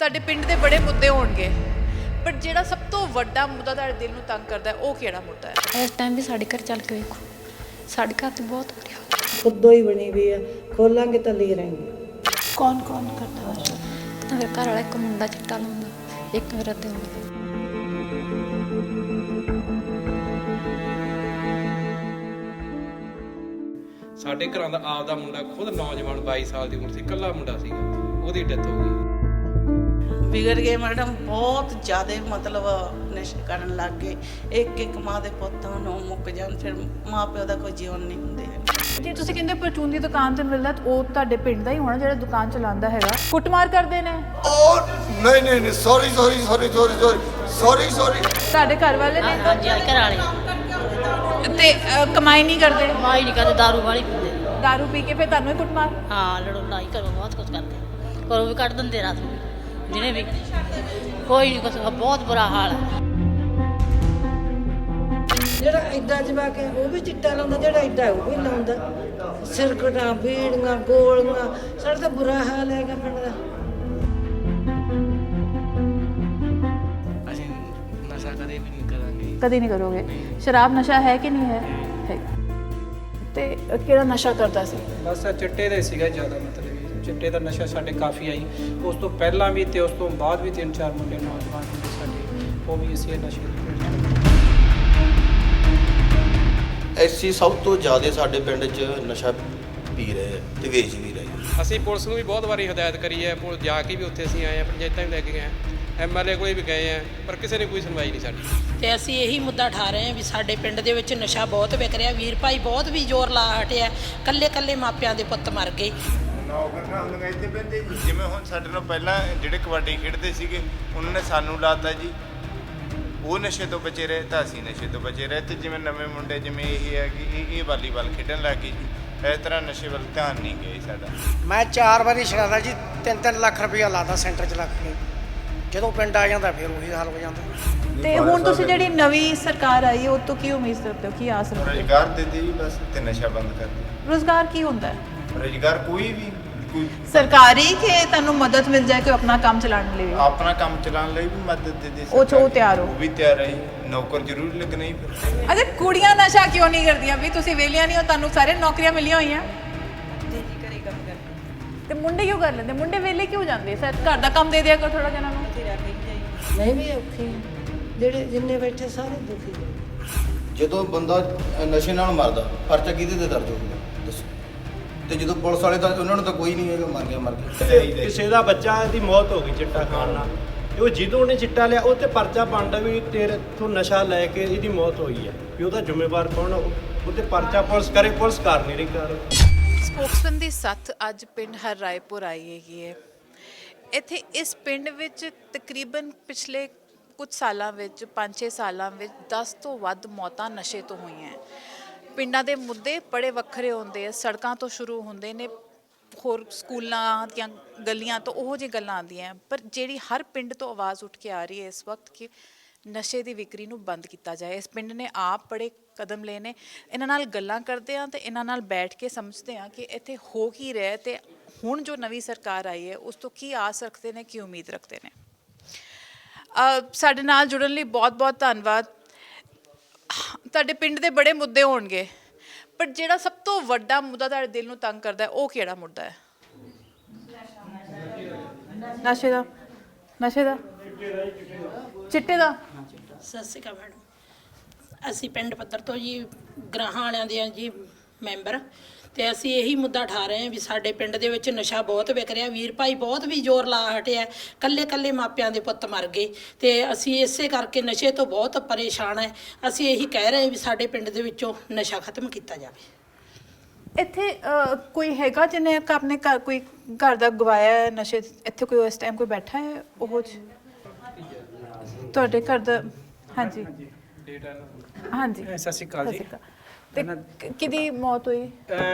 ਤੁਹਾਡੇ ਪਿੰਡ ਦੇ ਬੜੇ ਮੁੱਦੇ ਹੋਣਗੇ, ਪਰ ਜਿਹੜਾ ਸਭ ਤੋਂ ਵੱਡਾ ਮੁੱਦਾ ਤੁਹਾਡੇ ਦਿਲ ਨੂੰ ਤੰਗ ਕਰਦਾ ਹੈ ਉਹ ਕਿਹੜਾ ਮੁੱਦਾ ਹੈ? ਇਸ ਟਾਈਮ ਵੀ ਸਾਡੇ ਘਰ ਚੱਲ ਕੇ ਵੇਖੋ, ਸਾਡੇ ਘਰ ਤੇ ਬਹੁਤ ਬੁਰੀ ਹਾਲਤ। ਖੁਦੋਂ ਹੀ ਬਣੀ ਵੀ ਹੈ, ਖੋਲਾਂਗੇ ਤਾਂ ਲੈ ਰਾਂਗੇ। ਕੌਣ ਕਰਦਾ ਨਸ਼ਾ? ਮੇਰੇ ਘਰ ਵਾਲਾ ਇੱਕ ਮੁੰਡਾ ਚਿੱਟਾ ਲਾਉਂਦਾ, ਇੱਕ ਮੇਰਾ ਦਿਲ। ਸਾਡੇ ਘਰਾਂ ਦਾ ਆਪ ਦਾ ਮੁੰਡਾ ਖੁਦ ਨੌਜਵਾਨ 22 ਸਾਲ ਦੀ ਉਮਰ ਸੀ, ਇਕੱਲਾ ਮੁੰਡਾ ਸੀਗਾ, ਉਹਦੀ ਡੈਥ ਹੋ ਗਈ। ਵਿਗੜ ਗਏ ਮੈਡਮ, ਬਹੁਤ ਜ਼ਿਆਦਾ ਮਤਲਬ ਨਸ਼ੇ ਕਰਨ ਲੱਗ ਗਏ। ਇੱਕ ਇੱਕ ਮਾਂ ਦੇ ਪੁੱਤਾਂ ਨੂੰ ਮੁੱਕ ਜਾਣ, ਫਿਰ ਮਾਂ ਪਿਓ ਦਾ ਕੋਈ ਜੀਵਨ ਨਹੀਂ ਹੁੰਦੇ। ਜੇ ਤੁਸੀਂ ਕਹਿੰਦੇ ਪਰਚੂਨ ਦੀ ਦੁਕਾਨ ਤੇ ਮਿਲਦਾ ਤਾਂ ਉਹ ਤੁਹਾਡੇ ਪਿੰਡ ਦਾ ਹੀ ਹੋਣਾ ਜਿਹੜਾ ਦੁਕਾਨ ਚਲਾਉਂਦਾ ਹੈਗਾ। ਕੁੱਟਮਾਰ ਕਰਦੇ ਨੇ? ਨਹੀਂ ਸੌਰੀ ਤੁਹਾਡੇ ਘਰ ਵਾਲੇ ਨੇ? ਹਾਂਜੀ ਘਰ ਵਾਲੇ ਤੇ ਕਮਾਈ ਨਹੀਂ ਕਰਦੇ? ਕਮਾਈ ਨਹੀਂ ਕਰਦੇ, ਦਾਰੂ ਵਾਲੀ ਪੀਂਦੇ। ਦਾਰੂ ਪੀ ਕੇ ਫਿਰ ਤੁਹਾਨੂੰ ਹੀ ਕੁੱਟਮਾਰ? ਹਾਂ ਲੜੋ ਲੜਾਈ ਕਰੋ, ਬਹੁਤ ਕੁਝ ਕਰਦੇ, ਘਰੋਂ ਵੀ ਕੱਢ ਦਿੰਦੇ, ਰਾਤ ਨੂੰ ਦਿਨੇ ਵੀ। ਕੋਈ ਨਹੀਂ ਕੁਛ, ਬਹੁਤ ਬੁਰਾ ਹਾਲ ਹੈ। ਜਿਹੜਾ ਐਡਾ ਜਵਾਕ ਹੈ ਉਹ ਵੀ ਚਿੱਟਾ ਲਾਉਂਦਾ, ਜਿਹੜਾ ਐਡਾ ਉਹ ਵੀ ਲਾਉਂਦਾ। ਸਿਰਕਟਾਂ, ਬੀੜੀਆਂ, ਗੋਲੀਆਂ, ਸਾਡਾ ਤਾਂ ਬੁਰਾ ਹਾਲ ਹੈਗਾ ਪਿੰਡ ਦਾ। ਅਸੀਂ ਨਸ਼ਾ ਕਦੇ ਵੀ ਨਹੀਂ ਕਰਾਂਗੇ। ਕਦੇ ਨਹੀਂ ਕਰੋਗੇ? ਸ਼ਰਾਬ ਨਸ਼ਾ ਹੈ ਕਿ ਨਹੀਂ ਹੈ? ਹੈ। ਤੇ ਕਿਹੜਾ ਨਸ਼ਾ ਕਰਦਾ ਸੀ? ਬਸ ਚਿੱਟੇ ਦਾ ਸੀਗਾ ਜ਼ਿਆਦਾ, ਮਤਲਬ ਚਿੱਟੇ ਦਾ ਨਸ਼ਾ ਸਾਡੇ ਕਾਫੀ ਆਈ। ਉਸ ਤੋਂ ਪਹਿਲਾਂ ਵੀ ਤੇ ਉਸ ਤੋਂ ਬਾਅਦ ਵੀ 3-4 ਮੁੰਡੇ ਨੌਜਵਾਨ ਹੁੰਦੇ ਸਾਡੇ, ਉਹ ਵੀ ਇਸੇ ਨਸ਼ੇ ਦੀ ਐਸੀ ਸਭ ਤੋਂ ਜ਼ਿਆਦਾ ਸਾਡੇ ਪਿੰਡ 'ਚ ਨਸ਼ਾ ਪੀ ਰਹੇ ਆ ਤੇ ਵੇਚ ਵੀ ਰਹੇ ਆ। ਅਸੀਂ ਪੁਲਿਸ ਨੂੰ ਵੀ ਬਹੁਤ ਵਾਰੀ ਹਦਾਇਤ ਕਰੀ ਹੈ, ਪੁਲਿਸ ਜਾ ਕੇ ਵੀ ਉੱਥੇ ਅਸੀਂ ਆਏ ਹਾਂ, ਪੰਚਾਇਤਾਂ ਵੀ ਲੈ ਕੇ ਗਏ ਹਾਂ, ਐਮਐਲਏ ਕੋਲੇ ਵੀ ਗਏ ਹਾਂ, ਪਰ ਕਿਸੇ ਨੇ ਕੋਈ ਸੁਣਵਾਈ ਨਹੀਂ ਸਾਡੀ। ਤੇ ਅਸੀਂ ਇਹੀ ਮੁੱਦਾ ਠਾ ਰਹੇ ਹਾਂ ਵੀ ਸਾਡੇ ਪਿੰਡ ਦੇ ਵਿੱਚ ਨਸ਼ਾ ਬਹੁਤ ਵਿਕ ਰਿਹਾ। ਵੀਰ ਭਾਈ ਬਹੁਤ ਵੀ ਜ਼ੋਰ ਲਾ ਹਟਿਆ, ਕੱਲੇ ਮਾਪਿਆਂ ਦੇ ਪੁੱਤ ਮਰ ਗਏ। ਨੌਕਰੀਆਂ ਹੁੰਦੀਆਂ ਇੱਥੇ ਪੈਂਦੇ ਜੀ। ਜਿਵੇਂ ਹੁਣ ਸਾਡੇ ਨਾਲ ਪਹਿਲਾਂ ਜਿਹੜੇ ਕਬੱਡੀ ਖੇਡਦੇ ਸੀਗੇ, ਉਹਨਾਂ ਨੇ ਸਾਨੂੰ ਲਾਤਾ ਜੀ, ਉਹ ਨਸ਼ੇ ਤੋਂ ਬਚੇ ਰਹੇ ਤਾਂ ਅਸੀਂ ਨਸ਼ੇ ਤੋਂ ਬਚੇ ਰਹੇ। ਤੇ ਜਿਵੇਂ ਨਵੇਂ ਮੁੰਡੇ, ਜਿਵੇਂ ਇਹ ਹੈ ਕਿ ਇਹ ਵਾਲੀਬਾਲ ਖੇਡਣ ਲੱਗ ਗਏ ਜੀ, ਇਸ ਤਰ੍ਹਾਂ ਨਸ਼ੇ ਵੱਲ ਧਿਆਨ ਨਹੀਂ ਗਿਆ ਸਾਡਾ। ਮੈਂ 4 ਵਾਰੀ ਛਡਾਦਾ ਜੀ, 3-3 ਲੱਖ ਰੁਪਇਆ ਲਾਤਾ ਸੈਂਟਰ 'ਚ ਲੱਗ ਕੇ। ਜਦੋਂ ਪਿੰਡ ਆ ਜਾਂਦਾ ਫਿਰ ਉਹੀ ਹਾਲ ਹੋ ਜਾਂਦਾ। ਤੇ ਹੁਣ ਤੁਸੀਂ ਜਿਹੜੀ ਨਵੀਂ ਸਰਕਾਰ ਆਈ ਹੈ ਉਹ ਤੋਂ ਕੀ ਉਮੀਦ ਕਰਦੇ ਹੋ, ਕੀ ਆਸ ਰੱਖਦੇ ਹੋ? ਰੁਜ਼ਗਾਰ ਦੇ ਦੇ ਜੀ ਬਸ, ਤੇ ਨਸ਼ਾ ਬੰਦ ਕਰ ਦੇ। ਰੁਜ਼ਗਾਰ ਕੀ ਹੁੰਦਾ ਹੈ? ਰੁਜ਼ਗਾਰ ਕੋਈ ਸਰਕਾਰੀ ਕਿ ਤੁਹਾਨੂੰ ਮਦਦ ਮਿਲ ਜਾਏ ਕਿ ਆਪਣਾ ਕੰਮ ਚਲਾਉਣ ਲਈ? ਆਪਣਾ ਕੰਮ ਚਲਾਉਣ ਲਈ ਵੀ ਮਦਦ ਦੇ ਦੇ। ਉਹ ਤਿਆਰ ਹੋ? ਉਹ ਵੀ ਤਿਆਰ ਹੈ, ਨੌਕਰ ਜ਼ਰੂਰ ਲੱਗਣਾ ਹੀ ਫਿਰ। ਅਜੇ ਕੁੜੀਆਂ ਨਸ਼ਾ ਕਿਉਂ ਨਹੀਂ ਕਰਦੀਆਂ ਵੀ? ਤੁਸੀਂ ਵਿਹਲੀਆਂ ਨਹੀਂ ਹੋ, ਤੁਹਾਨੂੰ ਸਾਰੇ ਨੌਕਰੀਆਂ ਮਿਲੀਆਂ ਹੋਈਆਂ। ਤੇ ਮੁੰਡੇ ਕਿਉਂ ਕਰ ਲੈਂਦੇ? ਮੁੰਡੇ ਵਿਹਲੇ ਕਿਉਂ ਜਾਂਦੇ? ਸਰ ਘਰ ਦਾ ਕੰਮ ਦੇ ਦਿਆ ਕਰੋ ਥੋੜਾ ਜਿਹਾ ਨੂੰ। ਮੈਂ ਵੀ ਔਖੀ ਹਾਂ, ਜਿਹੜੇ ਜਿੰਨੇ ਬੈਠੇ ਸਾਰੇ ਦੁਖੀ ਨੇ। ਜਦੋਂ ਬੰਦਾ ਨਸ਼ੇ ਨਾਲ ਮਰਦਾ, ਪਰਚਾ ਕਿਹਦੇ ਤੇ ਦਰਜ ਹੋਊਗਾ ਦੱਸੋ? ਤੇ ਜਦੋਂ ਪੁਲਿਸ ਵਾਲੇ ਤਾਂ ਉਹਨਾਂ ਨੂੰ ਤਾਂ ਕੋਈ ਨਹੀਂ ਹੈਗਾ, ਮਰ ਗਿਆ। ਕਿਸੇ ਦਾ ਬੱਚਾ ਦੀ ਮੌਤ ਹੋ ਗਈ ਚਿੱਟਾ ਖਾਣ ਨਾਲ, ਤੇ ਉਹ ਜਦੋਂ ਉਹਨੇ ਚਿੱਟਾ ਲਿਆ ਉਹ ਤੇ ਪਰਚਾ ਬਣਦਾ ਵੀ ਤੇਰੇ ਤੋਂ ਨਸ਼ਾ ਲੈ ਕੇ ਇਹਦੀ ਮੌਤ ਹੋਈ ਹੈ, ਵੀ ਉਹਦਾ ਜ਼ਿੰਮੇਵਾਰ ਕੌਣ? ਉਹ ਤੇ ਪਰਚਾ ਪੁਲਿਸ ਕਰੇ, ਪੁਲਿਸ ਕਰ ਨਹੀਂ ਰਹੀ ਕਰ। ਸਪੋਕਸਮੈਨ ਦੀ ਸੱਥ ਅੱਜ ਪਿੰਡ ਹਰ ਰਾਏਪੁਰ ਆਈ ਹੈਗੀ ਹੈ। ਇੱਥੇ ਇਸ ਪਿੰਡ ਵਿੱਚ ਤਕਰੀਬਨ ਪਿਛਲੇ ਕੁਝ ਸਾਲਾਂ ਵਿੱਚ 5-6 ਸਾਲਾਂ ਵਿੱਚ 10 ਤੋਂ ਵੱਧ ਮੌਤਾਂ ਨਸ਼ੇ ਤੋਂ ਹੋਈਆਂ। ਪਿੰਡਾਂ ਦੇ ਮੁੱਦੇ ਬੜੇ ਵੱਖਰੇ ਹੁੰਦੇ ਆ, ਸੜਕਾਂ ਤੋਂ ਸ਼ੁਰੂ ਹੁੰਦੇ ਨੇ, ਹੋਰ ਸਕੂਲਾਂ ਦੀਆਂ ਗਲੀਆਂ ਤੋਂ ਉਹੋ ਜਿਹੀ ਗੱਲਾਂ ਆਉਂਦੀਆਂ, ਪਰ ਜਿਹੜੀ ਹਰ ਪਿੰਡ ਤੋਂ ਆਵਾਜ਼ ਉੱਠ ਕੇ ਆ ਰਹੀ ਹੈ ਇਸ ਵਕਤ ਕਿ ਨਸ਼ੇ ਦੀ ਵਿਕਰੀ ਨੂੰ ਬੰਦ ਕੀਤਾ ਜਾਏ। ਇਸ ਪਿੰਡ ਨੇ ਆਪ ਬੜੇ ਕਦਮ ਲਏ ਨੇ। ਇਹਨਾਂ ਨਾਲ ਗੱਲਾਂ ਕਰਦੇ ਹਾਂ ਤੇ ਇਹਨਾਂ ਨਾਲ ਬੈਠ ਕੇ ਸਮਝਦੇ ਹਾਂ ਕਿ ਇੱਥੇ ਹੋ ਕੀ ਰਿਹਾ ਤੇ ਹੁਣ ਜੋ ਨਵੀਂ ਸਰਕਾਰ ਆਈ ਹੈ ਉਸ ਤੋਂ ਕੀ ਆਸ ਰੱਖਦੇ ਨੇ, ਕੀ ਉਮੀਦ ਰੱਖਦੇ ਨੇ। ਸਾਡੇ ਨਾਲ ਜੁੜਨ ਲਈ ਬਹੁਤ ਧੰਨਵਾਦ। ਤੁਹਾਡੇ ਪਿੰਡ ਦੇ ਬੜੇ ਮੁੱਦੇ ਹੋਣਗੇ, ਪਰ ਜਿਹੜਾ ਸਭ ਤੋਂ ਵੱਡਾ ਮੁੱਦਾ ਤੁਹਾਡੇ ਦਿਲ ਨੂੰ ਤੰਗ ਕਰਦਾ ਹੈ ਉਹ ਕਿਹੜਾ ਮੁੱਦਾ ਹੈ? ਨਸ਼ੇ ਦਾ ਚਿੱਟੇ ਦਾ। ਸਤਿ ਸ਼੍ਰੀ ਅਕਾਲ ਮੈਡਮ, ਅਸੀਂ ਪਿੰਡ ਪੱਧਰ ਤੋਂ ਜੀ ਗ੍ਰਾਹਾਂ ਵਾਲਿਆਂ ਦੇ ਜੀ ਮੈਂਬਰ, ਤੇ ਅਸੀਂ ਇਹੀ ਮੁੱਦਾ ਠਾ ਰਹੇ ਹਾਂ ਵੀ ਸਾਡੇ ਪਿੰਡ ਦੇ ਵਿੱਚ ਨਸ਼ਾ ਬਹੁਤ ਵਿਕ ਰਿਹਾ। ਵੀਰ ਭਾਈ ਬਹੁਤ ਵੀ ਜ਼ੋਰ ਲਾ ਹਟਿਆ, ਕੱਲੇ ਮਾਪਿਆਂ ਦੇ ਪੁੱਤ ਮਰ ਗਏ, ਤੇ ਅਸੀਂ ਇਸੇ ਕਰਕੇ ਨਸ਼ੇ ਤੋਂ ਬਹੁਤ ਪਰੇਸ਼ਾਨ ਹੈ। ਅਸੀਂ ਇਹੀ ਕਹਿ ਰਹੇ ਵੀ ਸਾਡੇ ਪਿੰਡ ਦੇ ਵਿੱਚੋਂ ਨਸ਼ਾ ਖਤਮ ਕੀਤਾ ਜਾਵੇ। ਇੱਥੇ ਕੋਈ ਹੈਗਾ ਜਿਹਨੇ ਆਪਣੇ ਘਰ ਕੋਈ ਘਰ ਦਾ ਗਵਾਇਆ ਨਸ਼ੇ? ਇੱਥੇ ਕੋਈ ਇਸ ਟਾਈਮ ਕੋਈ ਬੈਠਾ ਹੈ ਉਹ ਤੁਹਾਡੇ ਘਰ ਦਾ? ਹਾਂਜੀ ਹਾਂਜੀ, ਸਤਿ ਸ਼੍ਰੀ ਅਕਾਲ ਜੀ। ਤੇ ਕਿਹਦੀ ਮੌਤ ਹੋਈ?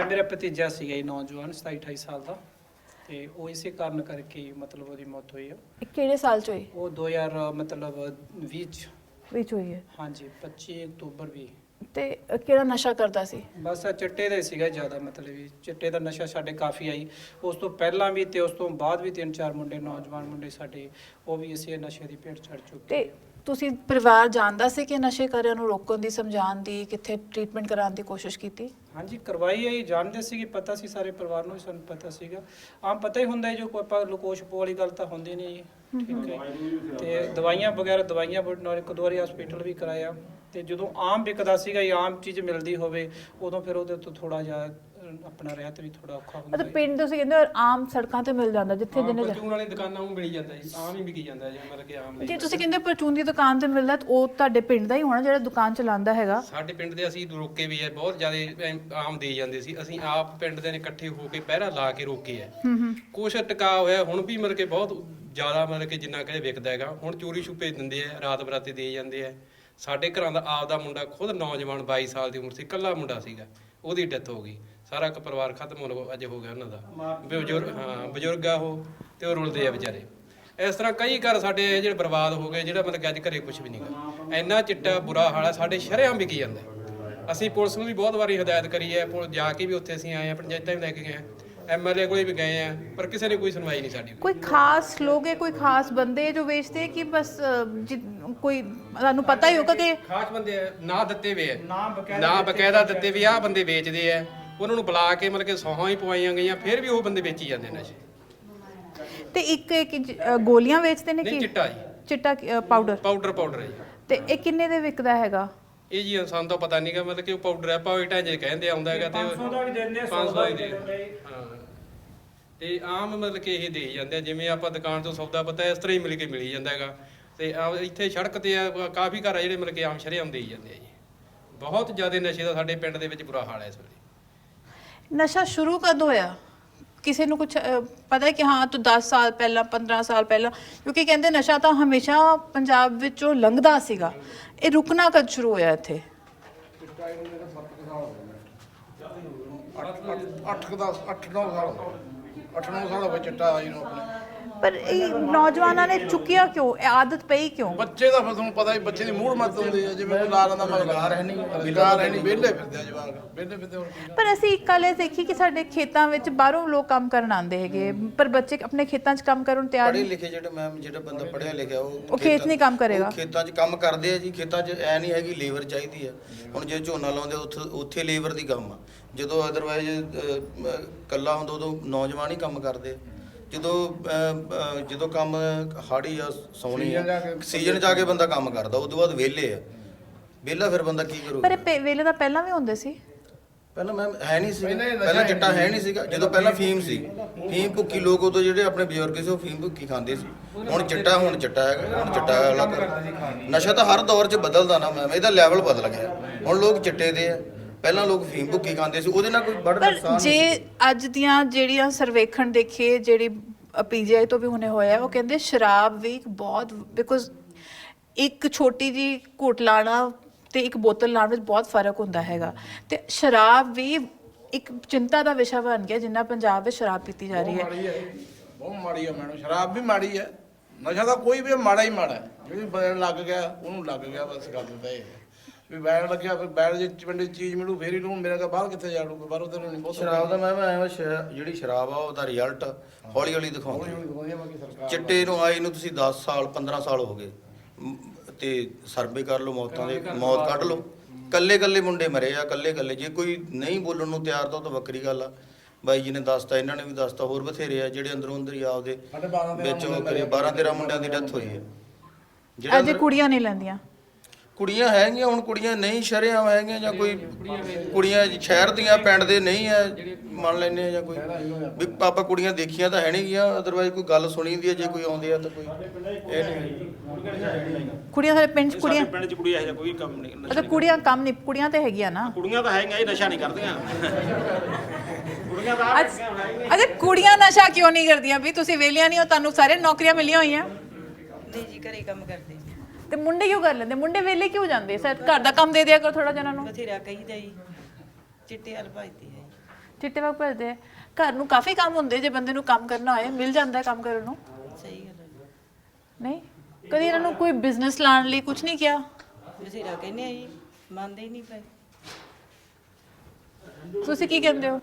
ਮੇਰਾ ਭਤੀਜਾ ਸੀਗਾ ਜੀ, ਨੌਜਵਾਨ 27-28 ਸਾਲ ਦਾ, ਤੇ ਉਹ ਇਸੇ ਕਾਰਨ ਕਰਕੇ ਮਤਲਬ ਉਹਦੀ ਮੌਤ ਹੋਈ ਹੈ। ਕਿਹੜੇ ਸਾਲ ਚ ਹੋਈ? ਉਹ 2020 ਵਿੱਚ ਹੋਈ ਹੈ। ਹਾਂਜੀ, 25 ਅਕਤੂਬਰ ਵੀ ਤੇ ਕਿਹੜਾ ਨਸ਼ਾ ਕਰਦਾ ਸੀ? ਬਸ ਆ ਚਿੱਟੇ ਦਾ ਹੀ ਸੀਗਾ ਜ਼ਿਆਦਾ, ਮਤਲਬ ਵੀ ਚਿੱਟੇ ਦਾ ਨਸ਼ਾ ਸਾਡੇ ਕਾਫੀ ਆਈ। ਉਸ ਤੋਂ ਪਹਿਲਾਂ ਵੀ ਤੇ ਉਸ ਤੋਂ ਬਾਅਦ ਵੀ 3-4 ਮੁੰਡੇ, ਨੌਜਵਾਨ ਮੁੰਡੇ ਸਾਡੇ, ਉਹ ਵੀ ਇਸੇ ਨਸ਼ੇ ਦੀ ਭੇਟ ਚੜ੍ਹ ਚੁੱਕੇ। ਤੇ ਤੁਸੀਂ ਪਰਿਵਾਰ ਜਾਣਦਾ ਸੀ ਕਿ ਨਸ਼ੇ ਕਰਿਆਂ ਨੂੰ ਰੋਕਣ ਦੀ, ਸਮਝਾਉਣ ਦੀ, ਕਿੱਥੇ ਟ੍ਰੀਟਮੈਂਟ ਕਰਾਉਣ ਦੀ ਕੋਸ਼ਿਸ਼ ਕੀਤੀ? ਹਾਂਜੀ ਕਰਵਾਈ ਹੈ, ਜਾਣਦੇ ਸੀਗੇ, ਪਤਾ ਸੀ ਸਾਰੇ ਪਰਿਵਾਰ ਨੂੰ, ਸਾਨੂੰ ਪਤਾ ਸੀਗਾ। ਆਮ ਪਤਾ ਹੀ ਹੁੰਦਾ ਜੋ ਕੋਈ ਆਪਾਂ ਲੁਕੋਸ਼ ਪੋ ਵਾਲੀ ਗੱਲ ਤਾਂ ਹੁੰਦੀ ਨਹੀਂ ਜੀ, ਠੀਕ ਹੈ। ਤੇ ਦਵਾਈਆਂ ਵਗੈਰਾ, ਦਵਾਈਆਂ ਨਾਲ ਇੱਕ ਦੋ ਵਾਰੀ ਹਸਪੀਟਲ ਵੀ ਕਰਾਇਆ। ਤੇ ਜਦੋਂ ਆਮ ਵਿਕਦਾ ਸੀਗਾ ਜਾਂ ਆਮ ਚੀਜ਼ ਮਿਲਦੀ ਹੋਵੇ ਉਦੋਂ ਫਿਰ ਉਹਦੇ ਤੋਂ ਥੋੜਾ ਜਿਹਾ ਆਪਣਾ ਰਹਿਤ ਵੀ ਥੋੜਾ ਔਖਾ ਹੁੰਦਾ। ਮਤਲਬ ਪਿੰਡ ਤੁਸੀਂ ਕਹਿੰਦੇ ਹੋ ਆਮ ਸੜਕਾਂ ਤੇ ਮਿਲ ਜਾਂਦਾ, ਜਿੱਥੇ ਜਿਹਨੇ ਪਰਚੂਨ ਵਾਲੀ ਦੁਕਾਨਾਂ ਨੂੰ ਮਿਲ ਜਾਂਦਾ ਜੀ, ਆਮ ਹੀ ਵਿਕੀ ਜਾਂਦਾ ਜੀ, ਮਤਲਬ ਕਿ ਆਮ ਜੇ ਤੁਸੀਂ ਕਹਿੰਦੇ ਪਰਚੂਨ ਦੀ ਦੁਕਾਨ ਤੇ ਮਿਲਦਾ, ਤਾਂ ਉਹ ਤੁਹਾਡੇ ਪਿੰਡ ਦਾ ਹੀ ਹੋਣਾ ਜਿਹੜਾ ਦੁਕਾਨ ਚਲਾਉਂਦਾ ਹੈਗਾ? ਸਾਡੇ ਪਿੰਡ ਦੇ ਅਸੀਂ ਰੋਕੇ ਵੀ ਹੈ, ਬਹੁਤ ਜ਼ਿਆਦਾ ਆਮ ਦੇ ਜਾਂਦੇ ਸੀ। ਅਸੀਂ ਆਪ ਪਿੰਡ ਦੇ ਨੇ ਇਕੱਠੇ ਹੋ ਕੇ ਪਹਿਰਾ ਲਾ ਕੇ ਰੋਕੇ ਹੈ। ਕੁਛ ਟਿਕਾ ਹੋਇਆ, ਹੁਣ ਵੀ ਮਤਲਬ ਕਿ ਬਹੁਤ ਜ਼ਿਆਦਾ, ਮਤਲਬ ਕਿ ਜਿੰਨਾ ਕਦੇ ਵਿਕਦਾ ਹੈਗਾ। ਹੁਣ ਚੋਰੀ ਛੁਪੇ ਦਿੰਦੇ ਆ, ਰਾਤ ਬਰਾਤੇ ਦੇ ਜਾਂਦੇ ਆ। ਸਾਡੇ ਘਰਾਂ ਦਾ ਆਪ ਦਾ ਮੁੰਡਾ ਖੁਦ ਨੌਜਵਾਨ 22 ਸਾਲ ਦੀ ਉਮਰ ਸੀ, ਇਕੱਲਾ ਮੁੰਡਾ ਸੀਗਾ, ਉਹਦੀ ਡੈਥ ਹੋ ਗਈ। ਸਾਰਾ ਇੱਕ ਪਰਿਵਾਰ ਖਤਮ ਅੱਜ ਹੋ ਗਿਆ ਉਹਨਾਂ ਦਾ। ਬਜ਼ੁਰਗ ਆ ਉਹ, ਤੇ ਉਹ ਰੁਲਦੇ ਆ ਵਿਚਾਰੇ। ਇਸ ਤਰ੍ਹਾਂ ਕਈ ਘਰ ਸਾਡੇ ਜਿਹੜੇ ਬਰਬਾਦ ਹੋ ਗਏ, ਜਿਹੜਾ ਮਤਲਬ ਕਿ ਅੱਜ ਘਰੇ ਕੁਝ ਵੀ ਨਹੀਂ ਗਾ। ਇੰਨਾ ਚਿੱਟਾ ਬੁਰਾ ਹਾਲ ਹੈ, ਸਾਡੇ ਸ਼ਰੇਆਮ ਵਿਕੀ ਜਾਂਦਾ। ਅਸੀਂ ਪੁਲਿਸ ਨੂੰ ਵੀ ਬਹੁਤ ਵਾਰੀ ਹਦਾਇਤ ਕਰੀ ਹੈ, ਜਾ ਕੇ ਵੀ ਉੱਥੇ ਅਸੀਂ ਆਏ ਆ, ਪੰਚਾਇਤਾਂ ਵੀ ਲੈ ਕੇ ਗਏ ਆ, MLA ਕੋਲੇ ਵੀ ਗਏ ਆ, ਪਰ ਕਿਸੇ ਨੇ ਕੋਈ ਸੁਣਵਾਈ ਨਹੀਂ ਸਾਡੀ। ਕੋਈ ਖਾਸ ਲੋਕ ਹੈ, ਕੋਈ ਖਾਸ ਬੰਦੇ ਜੋ ਵੇਚਦੇ ਕਿ ਬਸ ਕੋਈ ਤੁਹਾਨੂੰ ਪਤਾ ਹੀ ਹੋਗਾ ਕਿ ਖਾਸ ਬੰਦੇ ਨਾ ਦਿੱਤੇ ਵੇ ਆ, ਨਾ ਬਕਾਇਦਾ ਦਿੱਤੇ ਵੀ ਆਹ ਬੰਦੇ ਵੇਚਦੇ ਆ। ਉਹਨਾਂ ਨੂੰ ਬੁਲਾ ਕੇ ਮਤਲਬ ਕਿ ਸੌਹਾਂ ਹੀ ਪਵਾਈਆਂ ਗਈਆਂ, ਫਿਰ ਵੀ ਉਹ ਬੰਦੇ ਵੇਚੀ ਜਾਂਦੇ ਨਸ਼ੇ। ਤੇ ਇੱਕ ਗੋਲੀਆਂ ਵੇਚਦੇ ਨੇ ਨਹੀਂ, ਕਿ ਚਿੱਟਾ ਜੀ, ਚਿੱਟਾ ਪਾਊਡਰ ਪਾਊਡਰ ਹੈ ਜੀ। ਤੇ ਇਹ ਕਿੰਨੇ ਦੇ ਵਿਕਦਾ ਹੈਗਾ? ਇਹ ਜੀ ਸਾਨੂੰ ਤਾਂ ਪਤਾ ਨਹੀਂਗਾ, ਮਤਲਬ ਕਿ ਉਹ ਪਾਊਡਰ ਹੈ, ਪਾਊਡਰ ਢਾਂਜੇ ਕਹਿੰਦੇ ਆਉਂਦਾ ਹੈਗਾ। ਤੇ 500 ਦਾ ਵੀ ਦਿੰਦੇ ਆ, 100 ਦਾ ਵੀ ਦਿੰਦੇ ਆ। ਹਾਂ, ਤੇ ਆਮ ਮਤਲਬ ਕਿ ਇਹ ਦੇ ਜਾਂਦੇ ਆ, ਜਿਵੇਂ ਆਪਾਂ ਦੁਕਾਨ ਤੋਂ ਸੌਦਾ ਪਤਾ ਇਸ ਤਰ੍ਹਾਂ ਹੀ ਮਿਲ ਕੇ ਮਿਲੀ ਜਾਂਦਾ ਹੈਗਾ। ਤੇ ਇੱਥੇ ਸੜਕ ਤੇ ਆ ਕਾਫੀ ਘਰ ਆ ਜਿਹੜੇ ਮਤਲਬ ਕਿ ਆਮ ਸ਼ਰੇਆਮ ਦੇ ਜਾਂਦੇ ਆ ਜੀ। ਬਹੁਤ ਜ਼ਿਆਦਾ ਨਸ਼ੇ ਦਾ ਸਾਡੇ ਪਿੰਡ ਦੇ ਵਿੱਚ ਬੁਰਾ ਹਾਲ ਹੈ ਇਸ ਵੇਲੇ। ਨਸ਼ਾ ਸ਼ੁਰੂ ਕਦੋਂ ਹੋਇਆ? ਕਿਸੇ ਨੂੰ ਕੁਝ ਪਤਾ ਹੈ ਕਿ ਹਾਂ ਤੂੰ 10 ਸਾਲ ਪਹਿਲਾਂ, 15 ਸਾਲ ਪਹਿਲਾਂ? ਕਿਉਂਕਿ ਕਹਿੰਦੇ ਨਸ਼ਾ ਤਾਂ ਹਮੇਸ਼ਾ ਪੰਜਾਬ ਵਿੱਚੋਂ ਲੰਘਦਾ ਸੀਗਾ। ਇਹ ਰੁਕਣਾ ਕਦ ਸ਼ੁਰੂ ਹੋਇਆ ਇੱਥੇ? 8-9 ਸਾਲ ਹੋ ਗਏ ਚਿੱਟਾ ਆਈ ਨੂੰ ਆਪਣੇ। ਪਰ ਇਹ ਨੌਜਵਾਨਾਂ ਨੇ ਚੁੱਕਿਆ ਕਿਉਂ? ਇਹ ਆਦਤ ਪਈ ਕਿਉਂ? ਬੱਚੇ ਦਾ ਫਿਰ ਤੁਹਾਨੂੰ ਪਤਾ ਹੀ, ਬੱਚੇ ਦੀ ਮੂੜ ਮੱਤ ਹੁੰਦੀ ਹੈ। ਜਿਵੇਂ ਕੋਈ ਲਾ ਲੈਂਦਾ ਮਗਲਾਰ ਹੈ ਨਹੀਂ, ਵਿਹਲੇ ਫਿਰਦੇ ਆ ਜਵਾਕ, ਵਿਹਲੇ ਫਿਰਦੇ। ਹੋਰ ਪਰ ਅਸੀਂ ਇੱਕ ਗੱਲ ਇਹ ਦੇਖੀ ਕਿ ਸਾਡੇ ਖੇਤਾਂ ਵਿੱਚ ਬਾਹਰੋਂ ਲੋਕ ਕੰਮ ਕਰਨ ਆਉਂਦੇ ਹੈਗੇ, ਪਰ ਬੱਚੇ ਆਪਣੇ ਖੇਤਾਂ 'ਚ ਕੰਮ ਕਰਨ ਤਿਆਰ ਪੜ੍ਹੇ ਨਹੀਂ। ਲਿਖੇ ਜਿਹੜਾ ਬੰਦਾ ਪੜ੍ਹਿਆ ਲਿਖਿਆ ਉਹ ਖੇਤ ਨਹੀਂ ਕੰਮ ਕਰੇਗਾ। ਖੇਤਾਂ 'ਚ ਕੰਮ ਕਰਦੇ ਆ ਜੀ। ਖੇਤਾਂ 'ਚ ਐ ਨਹੀਂ ਹੈਗੀ ਲੇਬਰ ਚਾਹੀਦੀ ਹੈ। ਹੁਣ ਜੇ ਝੋਨਾ ਲਾਉਂਦੇ ਉੱਥੇ ਲੇਬਰ ਦੀ ਕੰਮ ਆ। ਜਦੋਂ ਅਦਰਵਾਈਜ਼ ਕੱਲਾ ਹੁੰਦਾ ਉਦੋਂ ਨੌਜਵਾਨ ਹੀ ਕੰਮ ਕਰਦੇ। ਜਦੋਂ ਕੰਮ ਹਾੜੀ ਆ, ਸੌਣੀ ਆ, ਸੀਜ਼ਨ 'ਚ ਆ ਕੇ ਬੰਦਾ ਕੰਮ ਕਰਦਾ, ਉਸ ਤੋਂ ਬਾਅਦ ਵਿਹਲੇ ਆ। ਵਿਹਲਾ ਫਿਰ ਬੰਦਾ ਕੀ ਕਰੂਗਾ? ਪਰ ਵੇਲੇ ਤਾਂ ਪਹਿਲਾਂ ਵੀ ਹੁੰਦੇ ਸੀ। ਪਹਿਲਾਂ ਮੈਮ ਹੈ ਨਹੀਂ ਸੀ, ਪਹਿਲਾਂ ਚਿੱਟਾ ਹੈ ਨਹੀਂ ਸੀਗਾ। ਜਦੋਂ ਪਹਿਲਾਂ ਫੀਮ ਸੀ, ਫੀਮ ਭੁੱਕੀ ਲੋਕ ਉਦੋਂ ਜਿਹੜੇ ਆਪਣੇ ਬਜ਼ੁਰਗ ਸੀ ਉਹ ਫੀਮ ਭੁੱਕੀ ਖਾਂਦੇ ਸੀ। ਹੁਣ ਚਿੱਟਾ ਹੈਗਾ, ਹੁਣ ਚਿੱਟਾ ਅਲੱਗ। ਨਸ਼ਾ ਤਾਂ ਹਰ ਦੌਰ 'ਚ ਬਦਲਦਾ ਨਾ ਮੈਮ, ਇਹਦਾ ਲੈਵਲ ਬਦਲ ਗਿਆ। ਹੁਣ ਲੋਕ ਚਿੱਟੇ ਦੇ ਆ, ਪਹਿਲਾਂ ਲੋਕ ਫੀਮ ਭੁੱਕੀ ਖਾਂਦੇ ਸੀ, ਉਹਦੇ ਨਾਲ ਕੋਈ ਬੜਾ ਨੁਕਸਾਨ ਜੇ ਅੱਜ ਦੀਆਂ ਜਿਹੜੀਆਂ ਸਰਵੇਖਣ ਦੇਖੀਏ, ਜਿਹੜੀ PGI ਤੋਂ ਵੀ ਹੁਣੇ ਹੋਇਆ, ਉਹ ਕਹਿੰਦੇ ਸ਼ਰਾਬ ਵੀ ਬਹੁਤ, ਬਿਕੋਜ਼ ਇੱਕ ਛੋਟੀ ਜੀ ਘੁੱਟ ਲਾਣਾ ਤੇ ਇੱਕ ਬੋਤਲ ਲਾਉਣ ਵਿੱਚ ਬਹੁਤ ਫਰਕ ਹੁੰਦਾ ਹੈਗਾ। ਤੇ ਸ਼ਰਾਬ ਵੀ ਇੱਕ ਚਿੰਤਾ ਦਾ ਵਿਸ਼ਾ ਬਣ ਗਿਆ, ਜਿੰਨਾ ਪੰਜਾਬ ਵਿੱਚ ਸ਼ਰਾਬ ਪੀਤੀ ਜਾ ਰਹੀ ਹੈ। ਬਹੁਤ ਮਾੜੀ ਹੈ ਮੈਡਮ, ਸ਼ਰਾਬ ਵੀ ਮਾੜੀ ਹੈ। ਨਸ਼ਾ ਤਾਂ ਕੋਈ ਵੀ ਮਾੜਾ ਹੀ ਮਾੜਾ ਹੈ। ਜਿਹੜੀ ਬੈਣ ਲੱਗ ਗਿਆ ਉਹਨੂੰ ਲੱਗ ਗਿਆ, ਬਸ ਗੱਲ ਤਾਂ ਇਹ ਹੈ ਵੀ ਬੈਣ ਲੱਗਿਆ। ਫਿਰ ਬੈਣ ਜੇ ਪਿੰਡ ਚੀਜ਼ ਮਿਲੂ ਫੇਰ ਹੀ ਲੂ, ਮੇਰਾ ਕਾ ਬਾਹਰ ਕਿੱਥੇ ਜਾੜੂਗਾ, ਬਾਹਰੋਂ ਤੈਨੂੰ ਨਹੀਂ ਬਹੁਤ। ਸ਼ਰਾਬ ਦਾ ਮੈਂ ਜਿਹੜੀ ਸ਼ਰਾਬ ਆ ਉਹਦਾ ਰਿਜ਼ਲਟ ਹੌਲੀ ਹੌਲੀ ਦਿਖਾਉਂਦੇ। ਚਿੱਟੇ ਨੂੰ ਆਈ ਨੂੰ ਤੁਸੀਂ 10 ਸਾਲ 15 ਸਾਲ ਹੋ ਗਏ, ਤੇ ਸਰਵੇ ਕਰ ਲਓ, ਮੌਤ ਕੱਢ ਲਓ। ਕੱਲੇ ਮੁੰਡੇ ਮਰੇ ਆ, ਕੱਲੇ। ਜੇ ਕੋਈ ਨਹੀਂ ਬੋਲਣ ਨੂੰ ਤਿਆਰ ਤਾਂ ਉਹ ਤਾਂ ਵੱਖਰੀ ਗੱਲ ਆ। ਬਾਈ ਜੀ ਨੇ ਦੱਸਤਾ, ਇਹਨਾਂ ਨੇ ਵੀ ਦੱਸਤਾ, ਹੋਰ ਬਥੇਰੇ ਆ ਜਿਹੜੇ ਅੰਦਰੋਂ ਅੰਦਰ ਹੀ ਆਪਦੇ ਵਿੱਚ 12-13 ਮੁੰਡਿਆਂ ਦੀ ਡੈਥ ਹੋਈ ਹੈ। ਅਜੇ ਕੁੜੀਆਂ ਨਹੀਂ ਲੈਂਦੀਆਂ। ਕੁੜੀਆਂ ਹੈਗੀਆਂ, ਹੁਣ ਕੁੜੀਆਂ ਨਹੀਂ ਸ਼ਰੇਆਮ ਹੈਗੀਆਂ, ਜਾਂ ਕੋਈ ਕੁੜੀਆਂ ਸ਼ਹਿਰ ਦੀਆਂ ਪਿੰਡ ਦੇ ਨਹੀਂ ਆ ਮੰਨ ਲੈਂਦੇ ਆ, ਜਾਂ ਕੋਈ ਵੀ ਆਪਾਂ ਕੁੜੀਆਂ ਦੇਖੀਆਂ ਤਾਂ ਹੈ ਨਹੀਂ ਗੀਆਂ। ਅਦਰਵਾਈਜ਼ ਕੋਈ ਗੱਲ ਸੁਣੀ ਦੀ ਹੈ, ਜੇ ਕੋਈ ਆਉਂਦੇ ਆ ਤਾਂ ਕੋਈ ਇਹ ਨਹੀਂ। ਕੁੜੀਆਂ ਸਾਡੇ ਪਿੰਡ 'ਚ ਕੁੜੀਆਂ ਕੁੜੀਆਂ ਇਹੋ ਜਿਹਾ ਕੋਈ ਕੰਮ ਨਹੀਂ। ਅੱਛਾ, ਕੁੜੀਆਂ ਕੰਮ ਨਹੀਂ, ਕੁੜੀਆਂ ਤੇ ਹੈਗੀਆਂ ਨਾ। ਕੁੜੀਆਂ ਤਾਂ ਹੈਗੀਆਂ, ਇਹ ਨਸ਼ਾ ਨਹੀਂ ਕਰਦੀਆਂ। ਕੁੜੀਆਂ ਤਾਂ ਅੱਛਾ, ਕੁੜੀਆਂ ਨਸ਼ਾ ਕਿਉਂ ਨਹੀਂ ਕਰਦੀਆਂ ਵੀ? ਤੁਸੀਂ ਵੇਲੀਆਂ ਨਹੀਂ ਹੋ, ਤੁਹਾਨੂੰ ਸਾਰੇ ਨੌਕਰੀਆਂ ਮਿਲੀਆਂ ਹੋਈਆਂ। ਨਹੀਂ ਜੀ, ਘਰੇ ਕੰਮ ਕਰਦੇ। ਤੇ ਮੁੰਡੇ ਕਿਉਂ ਕਰ ਲੈਂਦੇ? ਮੁੰਡੇ ਵੇਲੇ ਕਿਉਂ ਜਾਂਦੇ? ਸਰ ਘਰ ਦਾ ਕੰਮ ਦੇ ਦਿਆ ਕਰੋ ਥੋੜਾ ਜਿਹਾ ਨੂੰ। ਬਥੇਰਾ ਕਹੀਦਾ ਜੀ, ਚਿੱਟੇ ਹਲ ਭਜਦੇ ਹੈ। ਚਿੱਟੇ ਵਕ ਭਜਦੇ ਆ। ਘਰ ਨੂੰ ਕਾਫੀ ਕੰਮ ਹੁੰਦੇ, ਜੇ ਬੰਦੇ ਨੂੰ ਕੰਮ ਕਰਨਾ ਹੋਏ ਮਿਲ ਜਾਂਦਾ ਕੰਮ ਕਰਨ ਨੂੰ। ਸਹੀ ਗੱਲ ਹੈ। ਨਹੀਂ ਕਦੀ ਇਹਨਾਂ ਨੂੰ ਕੋਈ ਬਿਜ਼ਨਸ ਲਾਉਣ ਲਈ ਕੁਝ ਨਹੀਂ ਕਿਹਾ? ਬਥੇਰਾ ਕਹਿੰਦੇ ਆ ਜੀ, ਮੰਨਦੇ ਹੀ ਨਹੀਂ ਪਏ। ਤੁਸੀਂ ਕੀ ਕਹਿੰਦੇ ਹੋ?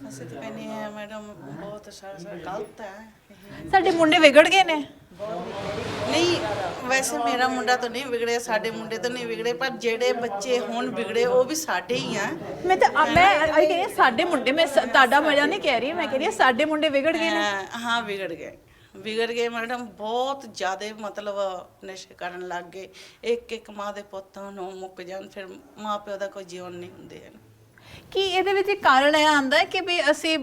ਅਸੀਂ ਤਾਂ ਕਹਿੰਦੇ ਆ ਮੈਡਮ ਬਹੁਤ ਸਾਰਾ ਗਲਤ ਹੈ ਸਾਡੇ ਮੁੰਡੇ ਵਿਗੜ ਗਏ ਨੇ। ਨਹੀਂ ਵੈਸੇ ਮੇਰਾ ਮੁੰਡਾ ਤਾਂ ਨਹੀਂ ਵਿਗੜਿਆ, ਸਾਡੇ ਮੁੰਡੇ ਤਾਂ ਨਹੀਂ ਵਿਗੜੇ, ਪਰ ਜਿਹੜੇ ਬੱਚੇ ਹੁਣ ਵਿਗੜੇ ਉਹ ਵੀ ਸਾਡੇ ਹੀ ਆ। ਮੈਂ ਆਈ ਕਹਿ ਰਹੀ ਸਾਡੇ ਮੁੰਡੇ, ਮੈਂ ਤੁਹਾਡਾ ਮਜ਼ਾ ਨਹੀਂ ਕਹਿ ਰਹੀ, ਮੈਂ ਕਹਿ ਰਹੀ ਸਾਡੇ ਮੁੰਡੇ ਵਿਗੜ ਗਏ ਨੇ। ਹਾਂ ਵਿਗੜ ਗਏ ਮੈਡਮ, ਬਹੁਤ ਜ਼ਿਆਦਾ ਮਤਲਬ ਨਸ਼ੇ ਕਰਨ ਲੱਗ ਗਏ। ਇੱਕ ਮਾਂ ਦੇ ਪੁੱਤਾਂ ਨੂੰ ਮੁੱਕ ਜਾਣ, ਫਿਰ ਮਾਂ ਪਿਓ ਦਾ ਕੋਈ ਜੀਵਨ ਨਹੀਂ ਹੁੰਦੇ ਹਨ। ਕਿ ਇਹਦੇ ਵਿੱਚ ਇੱਕ ਕਾਰਨ ਇਹ ਆਉਂਦਾ ਹੈ ਕਿ ਵੀ ਅਸੀਂ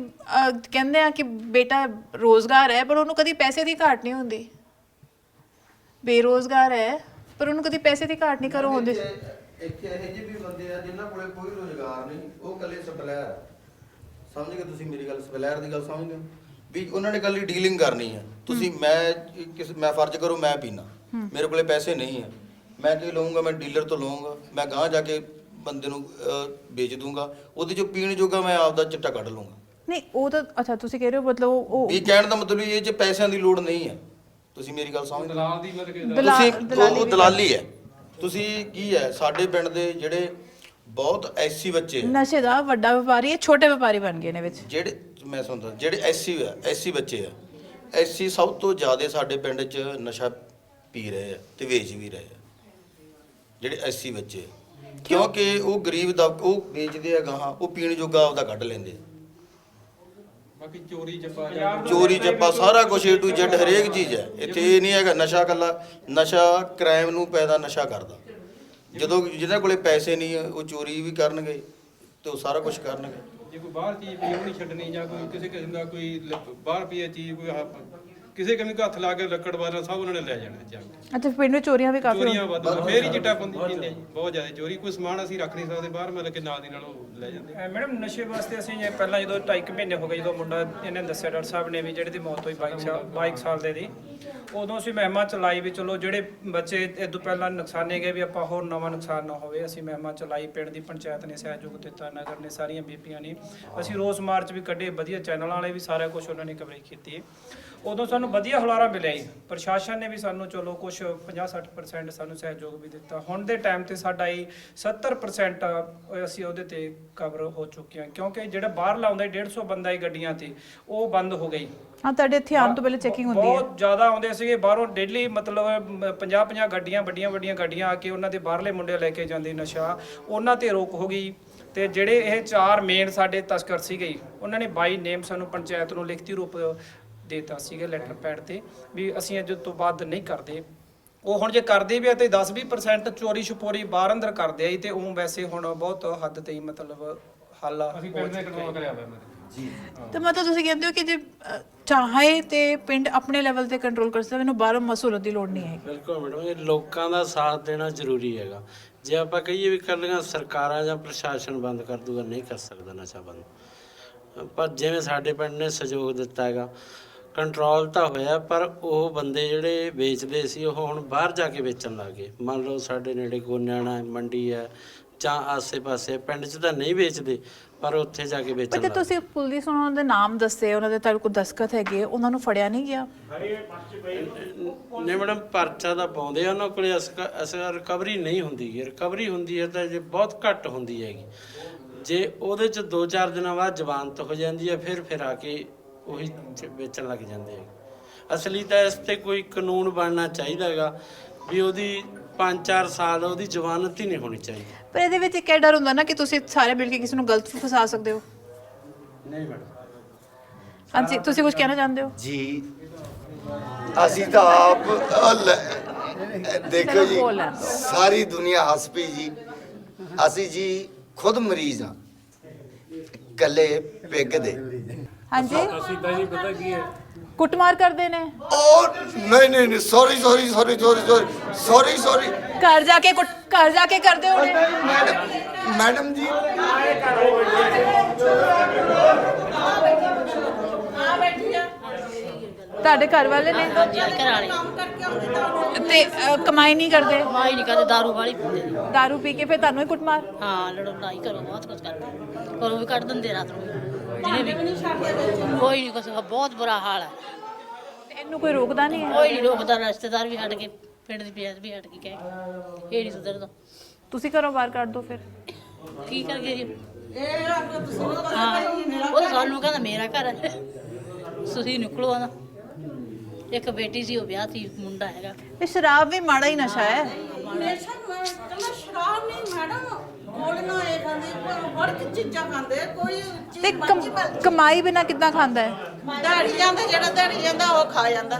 ਕਹਿੰਦੇ ਆ ਕਿ ਬੇਟਾ ਰੋਜ਼ਗਾਰ ਹੈ ਪਰ ਉਹਨੂੰ ਕਦੀ ਪੈਸੇ ਦੀ ਘਾਟ ਨਹੀਂ ਹੁੰਦੀ, ਬੇਰੋਜ਼ਗਾਰ ਹੈ ਪਰ ਉਹਨੂੰ ਕਦੀ ਪੈਸੇ ਦੀ ਘਾਟ ਨਹੀਂ ਕਰੋ ਹੁੰਦੀ। ਇੱਥੇ ਇਹੋ ਜਿਹੇ ਵੀ ਬੰਦੇ ਆ ਜਿਨ੍ਹਾਂ ਕੋਲੇ ਕੋਈ ਰੋਜ਼ਗਾਰ ਨਹੀਂ, ਉਹ ਇਕੱਲੇ ਸਪਲਾਇਰ, ਸਮਝ ਗਏ ਤੁਸੀਂ ਮੇਰੀ ਗੱਲ, ਸਪਲਾਇਰ ਦੀ ਗੱਲ ਸਮਝ ਗਏ ਵੀ ਉਹਨਾਂ ਨੇ ਇਕੱਲੀ ਡੀਲਿੰਗ ਕਰਨੀ ਹੈ। ਤੁਸੀਂ ਮੈਂ ਫਰਜ਼ ਕਰੋ ਮੈਂ ਪੀਣਾ, ਮੇਰੇ ਕੋਲੇ ਪੈਸੇ ਨਹੀਂ ਹੈ, ਮੈਂ ਕੀ ਲਵਾਂਗਾ, ਮੈਂ ਡੀਲਰ ਤੋਂ ਲਵਾਂਗਾ, ਮੈਂ ਗਾਂਹ ਜਾ ਕੇ ਬੰਦੇ ਨੂੰ ਵੇਚ ਦੂੰਗਾ, ਉਹਦੇ ਚੋਂ ਪੀਣ ਜੋਗਾ ਮੈਂ ਆਪਦਾ ਚਿੱਟਾ ਕੱਢ ਲਵਾਂਗਾ। ਨਹੀਂ ਉਹ ਤਾਂ ਅੱਛਾ ਤੁਸੀਂ ਕਹਿ ਰਹੇ ਹੋ ਮਤਲਬ ਉਹ ਵੀ ਕਹਿਣ ਦਾ ਮਤਲਬ ਇਹ 'ਚ ਪੈਸਿਆਂ ਦੀ ਲੋੜ ਨਹੀਂ ਹੈ। ਤੁਸੀਂ ਮੇਰੀ ਗੱਲ ਸਮਝਦੇ? ਦਲਾਲ ਦੀ ਮਤਲਬ ਤੁਸੀਂ ਉਹ ਦਲਾਲੀ ਹੈ। ਤੁਸੀਂ ਕੀ ਹੈ, ਸਾਡੇ ਪਿੰਡ ਦੇ ਜਿਹੜੇ ਬਹੁਤ ਐਸੀ ਬੱਚੇ ਨਸ਼ੇ ਦਾ ਵੱਡਾ ਵਪਾਰੀ ਹੈ, ਛੋਟੇ ਵਪਾਰੀ ਬਣ ਗਏ ਨੇ ਵਿੱਚ ਜਿਹੜੇ, ਮੈਂ ਸੁਣਦਾ ਜਿਹੜੇ ਐਸੀ ਬੱਚੇ ਆ, ਐਸੀ ਸਭ ਤੋਂ ਜ਼ਿਆਦਾ ਸਾਡੇ ਪਿੰਡ 'ਚ ਨਸ਼ਾ ਪੀ ਰਹੇ ਆ ਤੇ ਵੇਚ ਵੀ ਰਹੇ ਆ ਜਿਹੜੇ ਐਸੀ ਬੱਚੇ, ਕਿਉਂਕਿ ਉਹ ਗਰੀਬ ਦਾ ਉਹ ਵੇਚਦੇ ਆ ਗਾਹਾਂ, ਉਹ ਪੀਣ ਜੋਗਾ ਆਪਦਾ ਕੱਢ ਲੈਂਦੇ। ਬਾਕੀ ਚੋਰੀ ਚੱਪਾ ਸਾਰਾ ਕੁਝ A to Z ਹਰੇਕ ਚੀਜ਼ ਹੈ ਇੱਥੇ। ਇਹ ਨਹੀਂ ਹੈਗਾ ਨਸ਼ਾ ਕੱਲਾ, ਨਸ਼ਾ ਕ੍ਰਾਈਮ ਨੂੰ ਪੈਦਾ ਨਸ਼ਾ ਕਰਦਾ। ਜਦੋਂ ਜਿਹਨਾਂ ਕੋਲੇ ਪੈਸੇ ਨਹੀਂ ਉਹ ਚੋਰੀ ਵੀ ਕਰਨਗੇ ਤੇ ਉਹ ਸਾਰਾ ਕੁਝ ਕਰਨਗੇ। ਜੇ ਕੋਈ ਬਾਹਰ ਚੀਜ਼ ਪਈ ਉਹ ਨਹੀਂ ਛੱਡਣੀ, ਜਾਂ ਕੋਈ ਕਿਸੇ ਕਿਸਮ ਦਾ ਕੋਈ ਬਾਹਰ ਪਈ ਚੀਜ਼ ਕੋਈ ਕਿਸੇ ਕਿਸਮ ਦਾ ਹੱਥ ਲਾ ਕੇ ਲੱਕੜ ਬਾਰਾਂ ਸਭ ਉਹਨਾਂ ਨੇ ਲੈ ਜਾਣਾ ਜਾ ਕੇ। ਅੱਛਾ ਪਿੰਡ ਵਿੱਚ ਚੋਰੀਆਂ ਵੀ ਕਾਫੀ ਚੋਰੀਆਂ ਵੱਧ, ਫੇਰ ਹੀ ਚਿੱਟਾ ਪੀਂਦੇ ਜੀ, ਬਹੁਤ ਜ਼ਿਆਦਾ ਚੋਰੀ। ਕੋਈ ਸਮਾਨ ਅਸੀਂ ਰੱਖ ਨਹੀਂ ਸਕਦੇ ਬਾਹਰ, ਮਤਲਬ ਕਿ ਨਾਲ ਦੀ ਨਾਲ ਉਹ ਲੈ ਜਾਂਦੇ। ਮੈਡਮ ਨਸ਼ੇ ਵਾਸਤੇ ਅਸੀਂ ਜੇ ਪਹਿਲਾਂ ਜਦੋਂ 2.5 ਮਹੀਨੇ ਹੋ ਗਏ ਜਦੋਂ ਮੁੰਡਾ ਇਹਨੇ ਦੱਸਿਆ ਡਾਕਟਰ ਸਾਹਿਬ ਨੇ ਵੀ ਜਿਹੜੇ ਦੀ ਮੌਤ ਹੋਈ 22 ਸਾਲ ਦੇ ਦੀ, ਉਦੋਂ ਅਸੀਂ ਮਹਿਮਾ ਚਲਾਈ ਵੀ ਚਲੋ ਜਿਹੜੇ ਬੱਚੇ ਇਹ ਤੋਂ ਪਹਿਲਾਂ ਨੁਕਸਾਨੇ ਗਏ ਵੀ ਆਪਾਂ ਹੋਰ ਨਵਾਂ ਨੁਕਸਾਨ ਨਾ ਹੋਵੇ। ਅਸੀਂ ਮਹਿਮਾ ਚਲਾਈ, ਪਿੰਡ ਦੀ ਪੰਚਾਇਤ ਨੇ ਸਹਿਯੋਗ ਦਿੱਤਾ, ਨਗਰ ਨੇ, ਸਾਰੀਆਂ ਬੀਬੀਆਂ ਨੇ, ਅਸੀਂ ਰੋਸ ਮਾਰਚ ਵੀ ਕੱਢੇ, ਵਧੀਆ ਚੈਨਲਾਂ ਵਾਲੇ ਵੀ ਸਾਰਾ ਕੁਝ ਉਹਨਾਂ ਨੇ ਕਵਰੇਜ ਕੀਤੀ। ਉਦੋਂ ਸਾਨੂੰ ਵਧੀਆ ਹੁਲਾਰਾ ਮਿਲਿਆ ਜੀ, ਪ੍ਰਸ਼ਾਸਨ ਨੇ ਵੀ ਸਾਨੂੰ ਚਲੋ ਕੁਝ 50-60% ਸਾਨੂੰ ਸਹਿਯੋਗ ਵੀ ਦਿੱਤਾ। ਹੁਣ ਦੇ ਟਾਈਮ ਤੇ ਸਾਡਾ ਇਹ 70% ਅਸੀਂ ਉਹਦੇ ਤੇ ਕਵਰ ਹੋ ਚੁੱਕੇ ਹਾਂ, ਕਿਉਂਕਿ ਜਿਹੜਾ ਬਾਹਰ ਲਾਉਂਦਾ 150 ਬੰਦਾ ਹੀ ਗੱਡੀਆਂ ਤੇ ਉਹ ਬੰਦ ਹੋ ਗਈ। ਹਾਂ ਤੁਹਾਡੇ ਇੱਥੇ ਆਉਣ ਤੋਂ ਪਹਿਲੇ ਚੈਕਿੰਗ ਹੁੰਦੀ ਹੈ, ਬਹੁਤ ਜ਼ਿਆਦਾ ਆਉਂਦੇ ਸੀਗੇ ਬਾਹਰੋਂ ਡੇਲੀ, ਮਤਲਬ 50 ਗੱਡੀਆਂ ਵੱਡੀਆਂ ਗੱਡੀਆਂ ਆ ਕੇ ਉਹਨਾਂ ਦੇ ਬਾਹਰਲੇ ਮੁੰਡੇ ਲੈ ਕੇ ਜਾਂਦੇ ਨਸ਼ਾ, ਉਹਨਾਂ ਤੇ ਰੋਕ ਹੋ ਗਈ। ਤੇ ਜਿਹੜੇ ਇਹ 4 ਮੇਨ ਸਾਡੇ ਤਸਕਰ ਸੀਗੇ ਉਹਨਾਂ ਨੇ 22 ਨੇਮ ਸਾਨੂੰ ਪੰਚਾਇਤ ਨੂੰ ਲਿਖਤੀ ਰੂਪ ਦੇਤਾ ਸੀਗਾ ਲੈਟਰ ਪੈਡ ਤੇ ਵੀ ਅਸੀਂ ਅੱਜ ਤੋਂ ਬਾਅਦ ਨਹੀਂ ਕਰਦੇ। ਉਹ ਹੁਣ ਜੇ ਕਰਦੇ ਵੀ ਆ ਤੇ 10-20% ਚੋਰੀ ਛਪੋਰੀ ਬਾਹਰ ਅੰਦਰ ਕਰਦੇ ਆ ਤੇ ਉਹ ਵੈਸੇ ਹੁਣ ਬਹੁਤ ਹੱਦ ਤੇ ਮਤਲਬ ਹੱਲ ਅਸੀਂ ਪਿੰਡ ਦੇ ਕੰਟਰੋਲ ਕਰਿਆ ਹੋਇਆ ਜੀ। ਤੇ ਮਤਲਬ ਤੁਸੀਂ ਕਹਿੰਦੇ ਹੋ ਕਿ ਜੇ ਚਾਹੇ ਤੇ ਪਿੰਡ ਆਪਣੇ ਲੈਵਲ ਤੇ ਕੰਟਰੋਲ ਕਰ ਸਕਦਾ, ਮੈਨੂੰ ਬਾਹਰੋਂ ਮਸੂਲਤ ਦੀ ਲੋੜ ਨਹੀਂ ਹੈ। ਬਿਲਕੁਲ ਮੈਡਮ, ਇਹ ਲੋਕਾਂ ਦਾ ਸਾਥ ਦੇਣਾ ਜ਼ਰੂਰੀ ਹੈਗਾ। ਜੇ ਆਪਾਂ ਕਹੀਏ ਵੀ ਕੱਲੀਆਂ ਸਰਕਾਰਾਂ ਜਾਂ ਪ੍ਰਸ਼ਾਸਨ ਬੰਦ ਕਰ ਦੂਗਾ, ਨਹੀਂ ਕਰ ਸਕਦਾ ਨਸ਼ਾ ਬੰਦ। ਪਰ ਜਿਵੇਂ ਸਾਡੇ ਪਿੰਡ ਨੇ ਸਹਿਯੋਗ ਦਿੱਤਾ ਹੈਗਾ, ਕੰਟਰੋਲ ਤਾਂ ਹੋਇਆ, ਪਰ ਉਹ ਬੰਦੇ ਜਿਹੜੇ ਵੇਚਦੇ ਸੀ ਉਹ ਹੁਣ ਬਾਹਰ ਜਾ ਕੇ ਵੇਚਣ ਲੱਗ ਗਏ। ਮੰਨ ਲਓ ਸਾਡੇ ਨੇੜੇ ਗੋਨਿਆਣਾ ਮੰਡੀ ਹੈ ਜਾਂ ਆਸੇ-ਪਾਸੇ ਪਿੰਡ 'ਚ ਤਾਂ ਨਹੀਂ ਵੇਚਦੇ, ਪਰ ਉੱਥੇ ਜਾ ਕੇ ਵੇਚਣ ਲੱਗ ਗਏ। ਤੁਸੀਂ ਪੁਲਿਸ ਉਹਨਾਂ ਦੇ ਨਾਮ ਦੱਸੇ, ਉਹਨਾਂ ਦੇ ਤੁਹਾਡੇ ਕੋਲ ਦਸਤਖਤ ਹੈਗੇ, ਉਹਨਾਂ ਨੂੰ ਫੜਿਆ ਨਹੀਂ ਗਿਆ? ਨਹੀਂ ਮੈਡਮ, ਪਰਚਾ ਤਾਂ ਪਾਉਂਦੇ ਆ ਉਹਨਾਂ ਕੋਲੇ, ਰਿਕਵਰੀ ਨਹੀਂ ਹੁੰਦੀ। ਰਿਕਵਰੀ ਹੁੰਦੀ ਹੈ ਤਾਂ ਜੇ ਬਹੁਤ ਘੱਟ ਹੁੰਦੀ ਹੈਗੀ। ਜੇ ਉਹਦੇ 'ਚ 2-4 ਦਿਨਾਂ ਬਾਅਦ ਜ਼ਮਾਨਤ ਹੋ ਜਾਂਦੀ ਹੈ, ਫਿਰ ਆ ਕੇ ਉਹੀ ਵੇਚਣ ਲੱਗ ਜਾਂਦੇ ਹੈ। ਅਸਲੀ ਤਾਂ ਇਸ 'ਤੇ ਕੋਈ ਕਾਨੂੰਨ ਬਣਨਾ ਚਾਹੀਦਾ ਹੈਗਾ ਵੀ ਉਹਦੀ 5-4 ਸਾਲ ਉਹਦੀ ਜ਼ਮਾਨਤ ਹੀ ਨਹੀਂ ਹੋਣੀ ਚਾਹੀਦੀ। ਪਰ ਇਹਦੇ ਵਿੱਚ ਇੱਕ ਡਰ ਹੁੰਦਾ ਨਾ ਕਿ ਤੁਸੀਂ ਸਾਰੇ ਮਿਲ ਕੇ ਕਿਸੇ ਨੂੰ ਗਲਤ ਫਸਾ ਸਕਦੇ ਹੋ। ਨਹੀਂ ਮੈਡਮ। ਹਾਂਜੀ ਤੁਸੀਂ ਕੁਝ ਕਹਿਣਾ ਚਾਹੁੰਦੇ ਹੋ? ਜੀ ਅਸੀਂ ਤਾਂ ਆਪ ਦੇਖੋ ਜੀ, ਸਾਰੀ ਦੁਨੀਆ ਹੱਸ ਪਈ ਜੀ। ਅਸੀਂ ਜੀ ਖੁਦ ਮਰੀਜ਼ ਹਾਂ, ਇਕੱਲੇ ਪਿੱਗ ਦੇ। ਹਾਂਜੀ ਅਸੀਂ ਤਾਂ ਜੀ ਪਤਾ ਕੀ ਹੈ, ਕੁੱਟਮਾਰ ਕਰਦੇ ਨੇ। ਨਹੀਂ ਸੌਰੀ ਘਰ ਜਾ ਕੇ ਕਰਦੇ ਹੋ ਮੈਡਮ ਜੀ। ਤੁਹਾਡੇ ਘਰ ਵਾਲੇ ਨੇ ਤੇ ਕਮਾਈ ਨਹੀਂ ਕਰਦੇ? ਦਾਰੂ ਵਾਲੀ ਪੀਂਦੇ ਨੇ। ਦਾਰੂ ਪੀ ਕੇ ਫਿਰ ਤੁਹਾਨੂੰ ਹੀ ਕੁੱਟਮਾਰ? ਹਾਂ ਲੜਾਈ ਕਰੋ, ਬਹੁਤ ਕੁਝ ਕਰਦੇ, ਘਰੋਂ ਵੀ ਕੱਢ ਦਿੰਦੇ ਰਾਤ ਨੂੰ, ਜਿਹਨੇ ਵੀ ਕੋਈ ਨਹੀਂ ਕੁਛ, ਬਹੁਤ ਬੁਰਾ ਹਾਲ ਹੈ। ਇਹਨੂੰ ਕੋਈ ਰੋਕਦਾ ਨਹੀਂ ਹੈ? ਕੋਈ ਨਹੀਂ ਰੋਕਦਾ, ਰਿਸ਼ਤੇਦਾਰ ਵੀ ਹਟ ਕੇ, ਪਿੰਡ ਦੀ ਪੰਚਾਇਤ ਵੀ ਹਟ ਕੇ ਕਹੇ ਇਹ ਨਹੀਂ ਸੁਧਰਦਾ। ਤੁਸੀਂ ਘਰੋਂ ਬਾਹਰ ਕੱਢ ਦੋ ਫਿਰ ਕੀ ਕਰ ਗਏ ਜੀ? ਹਾਂ ਉਹ ਸਾਨੂੰ ਕਹਿੰਦਾ ਮੇਰਾ ਘਰ ਹੈ ਤੁਸੀਂ ਨਿਕਲੋ ਨਾ। ਇੱਕ ਬੇਟੀ ਸੀ ਉਹ ਵਿਆਹ ਸੀ ਮੁੰਡਾ ਹੈਗਾ। ਇਹ ਸ਼ਰਾਬ ਵੀ ਮਾੜਾ ਹੀ ਨਸ਼ਾ ਹੈ। ਨਸ਼ਾ ਕੱਲਾ ਸ਼ਰਾਬ ਨਹੀਂ ਮੈਡਮ, ਗੋਲੀਆਂ ਇਹ ਖਾਂਦੇ, ਹਰ ਇੱਕ ਚੀਜ਼ਾਂ ਖਾਂਦੇ, ਕੋਈ ਤੇ ਚੀਜ਼ ਕਮਾਈ ਬਿਨਾ ਕਿੱਦਾਂ ਖਾਂਦਾ ਹੈ? ਦਿਹਾੜੀ ਜਾਂਦਾ, ਜਿਹੜਾ ਦਿਹਾੜੀ ਜਾਂਦਾ ਉਹ ਖਾ ਜਾਂਦਾ।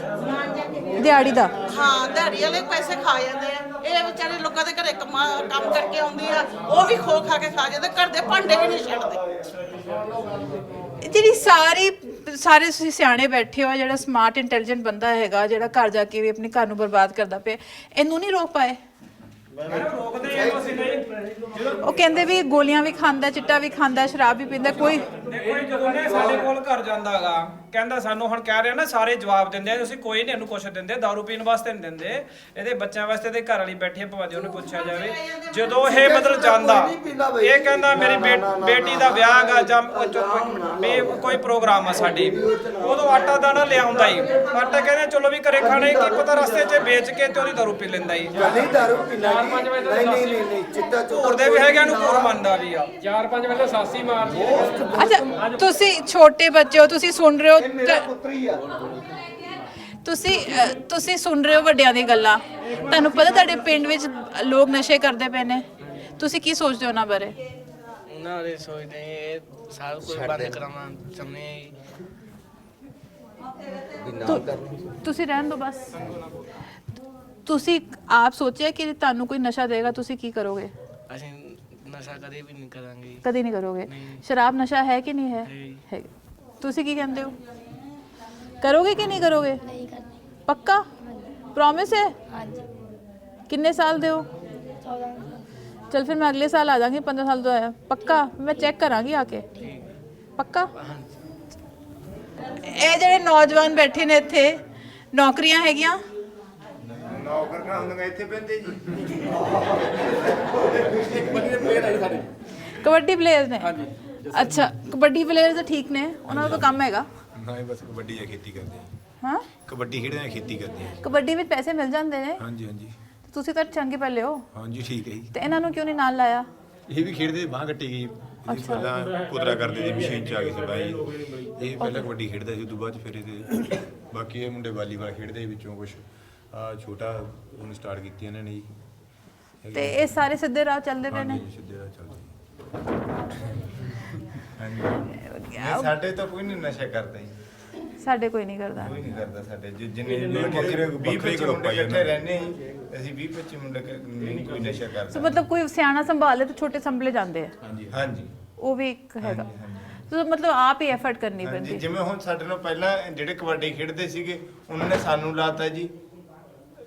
ਦਿਹਾੜੀ ਦਾ? ਹਾਂ, ਦਿਹਾੜੀ ਵਾਲੇ ਪੈਸੇ ਖਾ ਜਾਂਦੇ ਆ। ਇਹ ਵਿਚਾਰੇ ਲੋਕਾਂ ਦੇ ਘਰੇ ਕੰਮ ਕਰਕੇ ਆਉਂਦੀ ਆ, ਉਹ ਵੀ ਖੋ ਖਾ ਕੇ ਖਾ ਜਾਂਦੇ, ਘਰ ਦੇ ਭਾਂਡੇ ਵੀ ਨਹੀਂ ਛੱਡਦੇ। ਜਿਹੜੀ ਸਾਰੇ ਤੁਸੀਂ ਸਿਆਣੇ ਬੈਠੇ ਹੋ, ਜਿਹੜਾ ਸਮਾਰਟ ਇੰਟੈਲੀਜੈਂਟ ਬੰਦਾ ਹੈਗਾ, ਜਿਹੜਾ ਘਰ ਜਾ ਕੇ ਵੀ ਆਪਣੇ ਘਰ ਨੂੰ ਬਰਬਾਦ ਕਰਦਾ ਪਿਆ, ਇਹਨੂੰ ਨਹੀਂ ਰੋਕ ਪਾਏ? ਉਹ ਕਹਿੰਦੇ ਵੀ ਗੋਲੀਆਂ ਵੀ ਖਾਂਦਾ, ਚਿੱਟਾ ਵੀ ਖਾਂਦਾ, ਸ਼ਰਾਬ ਵੀ ਪੀਂਦਾ। ਕੋਈ ਜਦੋਂ ਨੇ ਸਾਡੇ ਕੋਲ ਘਰ ਜਾਂਦਾਗਾ, ਕਹਿੰਦਾ ਸਾਨੂੰ ਹੁਣ ਕਹਿ ਰਿਹਾ ਨਾ ਸਾਰੇ ਜਵਾਬ ਦਿੰਦੇ ਆ, ਅਸੀਂ ਕੋਈ ਨਹੀਂ ਇਹਨੂੰ ਕੁਛ ਦਿੰਦੇ, ਦਾਰੂ ਪੀਣ ਵਾਸਤੇ ਨਹੀਂ ਦਿੰਦੇ, ਇਹਦੇ ਬੱਚਿਆਂ ਵਾਸਤੇ ਤੇ ਘਰ ਵਾਲੀ ਬੈਠੀ ਭਾਵੇਂ ਉਹਨੂੰ ਪੁੱਛਿਆ ਜਾਵੇ। ਜਦੋਂ ਇਹ ਮਤਲਬ ਜਾਂਦਾ, ਇਹ ਕਹਿੰਦਾ ਮੇਰੀ ਬੇਟੀ ਦਾ ਵਿਆਹ ਹੈਗਾ ਜਾਂ ਕੋਈ ਪ੍ਰੋਗਰਾਮ ਆ ਸਾਡੇ, ਉਦੋਂ ਆਟਾ ਦਾਣਾ ਲਿਆਉਂਦਾ ਹੀ। ਆਟਾ ਕਹਿੰਦੇ ਚਲੋ ਵੀ ਘਰੇ ਖਾਣਾ ਹੀ, ਕੀ ਪਤਾ ਰਸਤੇ 'ਚ ਵੇਚ ਕੇ ਤੇ ਉਹਦੀ ਦਾਰੂ ਪੀ ਲੈਂਦਾ ਹੀ। ਘੂਰਦੇ ਵੀ ਹੈਗੇ, ਇਹਨੂੰ ਘੂਰ ਮੰਨਦਾ ਵੀ ਆ। 4-5 ਵਜੇ ਸਾਸੀ ਮਾਰਦੀ। ਅੱਛਾ, ਤੁਸੀਂ ਛੋਟੇ ਬੱਚੇ ਹੋ, ਤੁਸੀਂ ਸੁਣ ਰਹੇ ਹੋ, ਤੁਸੀਂ ਸੁਣ ਰਹੇ ਹੋ ਵੱਡਿਆਂ ਦੀ ਗੱਲਾਂ। ਤੁਹਾਨੂੰ ਪਤਾ ਤੁਹਾਡੇ ਪਿੰਡ ਵਿੱਚ ਲੋਕ ਨਸ਼ੇ ਕਰਦੇ ਪਏ ਨੇ, ਤੁਸੀਂ ਕੀ ਸੋਚਦੇ ਹੋ ਉਹਨਾਂ ਬਾਰੇ? ਉਹਨਾਂ ਬਾਰੇ ਸੋਚਦੇ ਇਹ ਸਾਰਾ ਕੁਝ ਬੰਦ ਕਰਾਉਣਾ ਚਾਹੁੰਦੇ ਤੁਸੀਂ ਰਹਿਣ ਦਿਓ ਬਸ। ਤੁਸੀਂ ਆਪ ਸੋਚਿਆ ਕਿ ਤੁਹਾਨੂੰ ਕੋਈ ਨਸ਼ਾ ਦੇਗਾ, ਤੁਸੀਂ ਕੀ ਕਰੋਗੇ? ਅਸੀਂ ਨਸ਼ਾ ਕਦੇ ਵੀ ਨਹੀਂ ਕਰਾਂਗੇ। ਕਦੇ ਨਹੀਂ ਕਰੋਗੇ? ਸ਼ਰਾਬ ਨਸ਼ਾ ਹੈ ਕਿ ਨਹੀਂ ਹੈ? ਹੈ। ਤੁਸੀਂ ਕੀ ਕਹਿੰਦੇ ਹੋ, ਕਰੋਗੇ ਕਿ ਨਹੀਂ ਕਰੋਗੇ? ਨਹੀਂ ਕਰਨੀ। ਪੱਕਾ ਪ੍ਰੋਮਿਸ ਹੈ? ਹਾਂਜੀ। ਕਿੰਨੇ ਸਾਲ ਦੇ ਹੋ? 14। ਚਲ ਫਿਰ ਮੈਂ ਅਗਲੇ ਸਾਲ ਆ ਜਾਵਾਂਗੀ, 15 ਸਾਲ ਤੋਂ ਆਇਆ। ਪੱਕਾ ਮੈਂ ਚੈੱਕ ਕਰਾਂਗੀ ਆ ਕੇ। ਪੱਕਾ? ਇਹ ਜਿਹੜੇ ਨੌਜਵਾਨ ਬੈਠੇ ਨੇ ਇੱਥੇ, ਨੌਕਰੀਆਂ ਹੈਗੀਆਂ? ਨੌਕਰ ਕਾ ਹੁੰਦੀਆਂ ਇੱਥੇ ਪੈਂਦੇ ਜੀ। ਕਬੱਡੀ ਪਲੇਅਰ ਨੇ? ਅੱਛਾ, ਕਬੱਡੀ ਪਲੇਅਰ ਤਾਂ ਠੀਕ ਨੇ, ਉਹਨਾਂ ਦਾ ਤਾਂ ਕੰਮ ਹੈਗਾ। ਨਹੀਂ ਬਸ ਕਬੱਡੀ ਜਾਂ ਖੇਤੀ ਕਰਦੇ ਆ। ਹਾਂ, ਕਬੱਡੀ ਖੇਡਦੇ ਆ, ਖੇਤੀ ਕਰਦੇ ਆ। ਕਬੱਡੀ ਵਿੱਚ ਪੈਸੇ ਮਿਲ ਜਾਂਦੇ ਨੇ? ਹਾਂਜੀ ਹਾਂਜੀ। ਤੁਸੀਂ ਤਾਂ ਚੰਗੇ ਪਹਿਲੇ ਹੋ। ਹਾਂਜੀ ਠੀਕ ਹੈ ਜੀ। ਤੇ ਇਹਨਾਂ ਨੂੰ ਕਿਉਂ ਨਹੀਂ ਨਾਲ ਲਾਇਆ? ਇਹ ਵੀ ਖੇਡਦੇ, ਬਾਂਹ ਕੱਟੀ ਗਈ। ਇਹ ਪਹਿਲਾਂ ਕੁਦਰਾ ਕਰਦੇ ਸੀ, ਮਸ਼ੀਨ ਚ ਆ ਗਈ ਸੀ ਬਾਈ। ਇਹ ਪਹਿਲਾਂ ਕਬੱਡੀ ਖੇਡਦਾ ਸੀ, ਉਦੋਂ ਬਾਅਦ ਫਿਰ ਇਹਦੇ ਬਾਕੀ ਇਹ ਮੁੰਡੇ ਵਾਲੀਬਾਲ ਖੇਡਦੇ ਵਿੱਚੋਂ ਕੁਝ ਆ ਛੋਟਾ ਹੁਣ ਸਟਾਰਟ ਕੀਤੀ ਇਹਨਾਂ ਨੇ ਜੀ। ਤੇ ਇਹ ਸਾਰੇ ਸਿੱਧੇ ਰਾਹ ਚੱਲਦੇ ਪਏ ਨੇ? ਹਾਂਜੀ ਸਿੱਧੇ ਰਾਹ ਚੱਲਦੇ। ਹਾਂਜੀ। ਸਾਡੇ ਤਾਂ ਕੋਈ ਨਹੀਂ ਨਸ਼ਾ ਕਰਦਾ ਜੀ। ਸਾਡੇ ਕੋਈ ਨਹੀਂ ਕਰਦਾ? ਕੋਈ ਨਹੀਂ ਕਰਦਾ ਸਾਡੇ। ਜਿੰਨੇ 20-25 ਮੁੰਡੇ ਇਕੱਠੇ ਰਹਿੰਦੇ ਆ, ਅਸੀਂ 20-25 ਮੁੰਡੇ ਨਹੀਂ ਕੋਈ ਨਸ਼ਾ ਕਰਦਾ। ਸੋ ਮਤਲਬ ਕੋਈ ਸਿਆਣਾ ਸੰਭਾਲੇ ਤਾਂ ਛੋਟੇ ਸੰਭਲੇ ਜਾਂਦੇ ਆ? ਹਾਂਜੀ। ਉਹ ਵੀ ਇੱਕ ਹੈਗਾ। ਸੋ ਮਤਲਬ ਆਪ ਹੀ ਐਫਰਟ ਕਰਨੀ ਪੈਂਦੀ। ਜਿਵੇਂ ਹੁਣ ਸਾਡੇ ਨਾਲ ਪਹਿਲਾਂ ਜਿਹੜੇ ਕਬੱਡੀ ਖੇਡਦੇ ਸੀਗੇ, ਉਹਨਾਂ ਨੇ ਸਾਨੂੰ ਲਾਤਾ ਜੀ,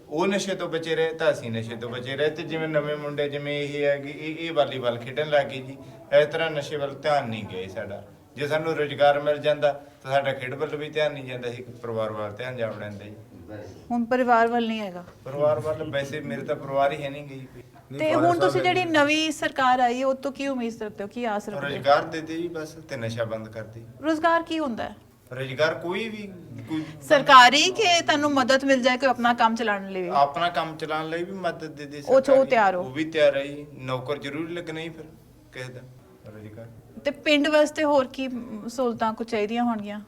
ਉਹ ਨਸ਼ੇ ਤੋਂ ਬਚੇ ਰਹੇ ਤਾਂ ਅਸੀਂ ਨਸ਼ੇ ਤੋਂ ਬਚੇ ਰਹੇ। ਤੇ ਜਿਵੇਂ ਨਵੇਂ ਮੁੰਡੇ ਜਿਵੇਂ ਇਹ ਹੈ ਕਿ ਇਹ ਵਾਲੀਬਾਲ ਖੇਡਣ ਲੱਗ ਗਏ ਜੀ, ਇਸ ਤਰ੍ਹਾਂ ਨਸ਼ੇ ਵੱਲ ਧਿਆਨ ਨਹੀਂ ਗਏ ਸਾਡਾ। ਜੇ ਸਾਨੂੰ ਰੁਜ਼ਗਾਰ ਮਿਲ ਜਾਂਦਾ ਤਾਂ ਸਾਡਾ ਖੇਡ ਵੱਲ ਵੀ ਧਿਆਨ ਨਹੀਂ ਜਾਂਦਾ ਸੀ, ਪਰਿਵਾਰ ਵੱਲ ਧਿਆਨ ਜਾ ਵੜਦਾ ਜੀ। ਹੁਣ ਪਰਿਵਾਰ ਵੱਲ ਨਹੀਂ ਹੈਗਾ? ਪਰਿਵਾਰ ਵੱਲ ਵੈਸੇ ਮੇਰੇ ਤਾਂ ਪਰਿਵਾਰ ਹੀ ਹੈ ਨਹੀਂ ਗਈ। ਤੇ ਹੁਣ ਤੁਸੀਂ ਜਿਹੜੀ ਨਵੀਂ ਸਰਕਾਰ ਆਈ ਹੈ, ਉਹ ਤੋਂ ਕੀ ਉਮੀਦ ਕਰਦੇ ਹੋ, ਕੀ ਆਸ ਰੱਖਦੇ ਹੋ? ਰੁਜ਼ਗਾਰ ਦੇ ਦੇ ਜੀ ਬਸ, ਤੇ ਨਸ਼ਾ ਬੰਦ ਕਰ ਦੇ। ਰੁਜ਼ਗਾਰ ਕੀ ਹੁੰਦਾ ਹੈ? ਰੁਜ਼ਗਾਰ ਕੋਈ ਵੀ ਸਰਕਾਰੀ ਕਿ ਤੁਹਾਨੂੰ ਮਦਦ ਮਿਲ ਜਾਏ ਕੋਈ ਆਪਣਾ ਕੰਮ ਚਲਾਉਣ ਲਈ? ਆਪਣਾ ਕੰਮ ਚਲਾਉਣ ਲਈ ਵੀ ਮਦਦ ਦੇ ਦੇ। ਉਹ ਤਿਆਰ ਹੋ? ਉਹ ਵੀ ਤਿਆਰ ਹੈ ਜੀ। ਨੌਕਰ ਜ਼ਰੂਰ ਲੱਗਣਾ ਹੀ ਫਿਰ ਕਿਸੇ ਦਾ ਰੁਜ਼ਗਾਰ। ਤੇ ਪਿੰਡ ਵਾਸਤੇ ਹੋਰ ਕੀ ਸਹੂਲਤਾਂ ਕੁਝ ਚਾਹੀਦੀਆਂ ਹੋਣਗੀਆਂ?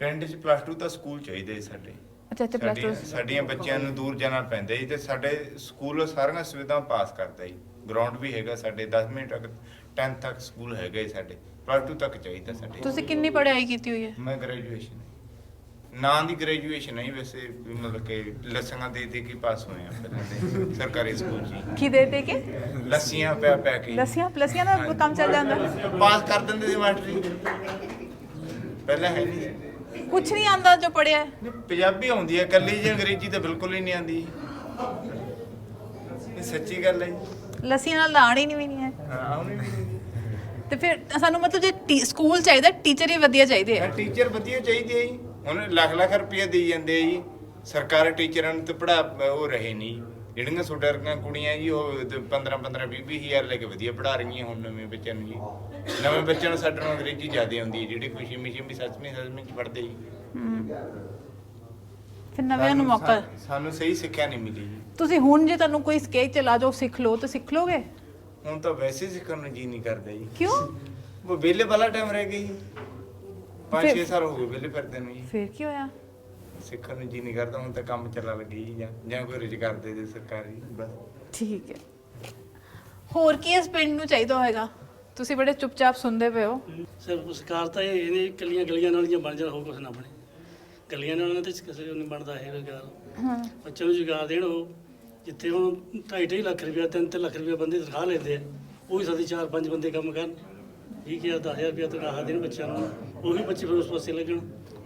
ਪਿੰਡ 'ਚ +2 ਤਾਂ ਸਕੂਲ ਚਾਹੀਦੇ ਸਾਡੇ। ਅੱਛਾ, ਤੇ +2 ਸਾਡੀਆਂ ਬੱਚਿਆਂ ਨੂੰ ਦੂਰ ਜਾਣਾ ਪੈਂਦਾ ਜੀ, ਤੇ ਸਾਡੇ ਸਕੂਲ ਸਾਰੀਆਂ ਸੁਵਿਧਾਵਾਂ ਪਾਸ ਕਰਦਾ ਜੀ। ਗਰਾਊਂਡ ਵੀ ਹੈਗਾ ਸਾਡੇ, 10ਵੀਂ ਤੱਕ 10th ਤੱਕ ਸਕੂਲ ਹੈਗਾ ਜੀ ਸਾਡੇ। +2 ਤੱਕ ਚਾਹੀਦਾ ਸਾਡੇ। ਤੁਸੀਂ ਕਿੰਨੀ ਪੜ੍ਹਾਈ ਕੀਤੀ ਹੋਈ ਹੈ? ਮੈਂ ਗ੍ਰੈਜੂਏਸ਼ਨ ਨਾਂ ਦੀ ਗ੍ਰੈਜੂਏਸ਼ਨ ਹੈ ਵੈਸੇ, ਮਤਲਬ ਕਿ ਲੱਸੀਆਂ ਦੇ ਕੇ ਪਾਸ ਹੋਏ ਆ ਪਹਿਲਾਂ ਦੇ ਸਰਕਾਰੀ ਸਕੂਲ 'ਚ। ਕੀ ਦੇ ਕੇ? ਲੱਸੀਆਂ ਪੈ ਕੇ। ਲੱਸੀਆਂ ਨਾਲ ਕੰਮ ਚੱਲ ਜਾਂਦਾ? ਪਾਸ ਕਰ ਦਿੰਦੇ ਸੀ ਮਾਸਟਰ ਜੀ। ਪਹਿਲਾਂ ਹੈ ਨਹੀਂ ਕੁਝ ਨਹੀਂ ਆਂਦਾ ਜੋ ਪੜਿਆ? ਪੰਜਾਬੀ ਆਉਂਦੀ ਹੈ ਕੱਲੀ ਜੀ, ਅੰਗਰੇਜ਼ੀ ਤਾਂ ਬਿਲਕੁਲ ਹੀ ਨਹੀਂ ਆਉਂਦੀ। ਇਹ ਸੱਚੀ ਗੱਲ ਹੈ ਜੀ। ਲੱਸੀਆਂ ਨਾਲ ਆਣੀ ਨਹੀਂ ਹੈ? ਹਾਂ, ਆਉਣੀ ਨਹੀਂ। ਤੇ ਫਿਰ ਸਾਨੂੰ ਮਤਲਬ ਜੇ ਸਕੂਲ ਚਾਹੀਦਾ, ਟੀਚਰ ਹੀ ਵਧੀਆ ਚਾਹੀਦੇ ਆ? ਟੀਚਰ ਵਧੀਆ ਚਾਹੀਦੇ ਆ ਜੀ। ਹੁਣ ਲੱਖ ਰੁਪਏ ਦੇਈ ਜਾਂਦੇ ਆ ਜੀ ਸਰਕਾਰ ਟੀਚਰਾਂ ਨੂੰ, ਤੇ ਪੜਾ ਉਹ ਰਹੇ ਨਹੀਂ। ਜਿਹੜੀਆਂ ਸੁਡਰਗੀਆਂ ਕੁੜੀਆਂ ਜੀ, ਉਹ 15-20 ਹਜ਼ਾਰ ਲੈ ਕੇ ਵਧੀਆ ਪੜਾ ਰਹੀਆਂ ਹੁਣ ਨਵੇਂ ਬੱਚਿਆਂ ਨੂੰ ਜੀ। ਨਵੇਂ ਬੱਚਿਆਂ ਨੂੰ ਸਾਡੇ ਨੂੰ ਅੰਗਰੇਜ਼ੀ ਜ਼ਿਆਦਾ ਆਉਂਦੀ ਹੈ, ਜਿਹੜੇ ਖੁਸ਼ੀ ਮਿਸ਼ੀ 7ਵੀਂ 'ਚ ਪੜ੍ਹਦੇ ਜੀ। ਫਿਰ ਨਵਿਆਂ ਨੂੰ ਮੌਕਾ। ਸਾਨੂੰ ਸਹੀ ਸਿੱਖਿਆ ਨਹੀਂ ਮਿਲੀ ਜੀ। ਤੁਸੀਂ ਹੁਣ ਜੇ ਤੁਹਾਨੂੰ ਕੋਈ ਸਕੇਚ ਚਲਾ ਜਾਓ, ਸਿੱਖ ਲਓ ਤਾਂ ਸਿੱਖ ਲੋਗੇ? ਹੁਣ ਤਾਂ ਵੈਸੇ ਸਿੱਖਣ ਨੂੰ ਜੀ ਨਹੀਂ ਕਰਦਾ ਜੀ। ਕਿਉਂ? ਉਹ ਵਿਹਲੇ ਵਾਲਾ ਟਾਈਮ ਰਹਿ ਗਈ 5-6 ਸਾਲ ਹੋ ਗਏ ਵਿਹਲੇ ਫਿਰਦੇ ਨੂੰ ਜੀ। ਫਿਰ ਕੀ ਹੋਇਆ? ਸਿੱਖਣ ਨੂੰ ਜੀ ਨਹੀਂ ਕਰਦਾ, ਹੁਣ ਤਾਂ ਕੰਮ ਚੱਲਣ ਲੱਗੀ ਜੀ, ਜਾਂ ਕੋਈ ਰੁਜ਼ਗਾਰ ਦੇ ਦੇ ਸਰਕਾਰੀ ਬਸ। ਠੀਕ ਹੈ। ਹੋਰ ਕੀ ਇਸ ਪਿੰਡ ਨੂੰ ਚਾਹੀਦਾ ਹੋਏਗਾ? ਤੁਸੀਂ ਬੜੇ ਚੁੱਪਚਾਪ ਸੁਣਦੇ ਪਏ ਹੋ। ਸਿਰਫ ਸਰਕਾਰ ਤਾਂ ਇਹ ਨਹੀਂ ਕੱਲੀਆਂ ਗਲੀਆਂ ਨਾਲੀਆਂ ਬਣ ਜਾਣ, ਹੋਰ ਕੁਛ ਨਾ ਬਣੇ। ਗਲੀਆਂ ਨਾਲੀਆਂ ਤੇ ਕਿਸੇ ਨੂੰ ਨਹੀਂ ਬਣਦਾ ਇਹ ਰੁਜ਼ਗਾਰ। ਹਾਂ ਬੱਚਿਆਂ ਨੂੰ ਰੁਜ਼ਗਾਰ ਦੇਣ। ਉਹ ਜਿੱਥੇ ਹੁਣ 2.5 ਲੱਖ ਰੁਪਇਆ 3 ਲੱਖ ਰੁਪਇਆ ਬੰਦੇ ਤਨਖਾਹ ਲੈਂਦੇ ਆ, ਉਹ ਵੀ ਸਾਡੀ 4-5 ਬੰਦੇ ਕੰਮ ਕਰਨ। 20,000 10,000 ਰੁਪਇਆ ਤਨਖਾਹ ਦੇਣ ਬੱਚਿਆਂ ਨੂੰ, ਉਹੀ ਬੱਚੇ ਫਿਰ ਉਸ ਪਾਸੇ ਲੱਗਣ।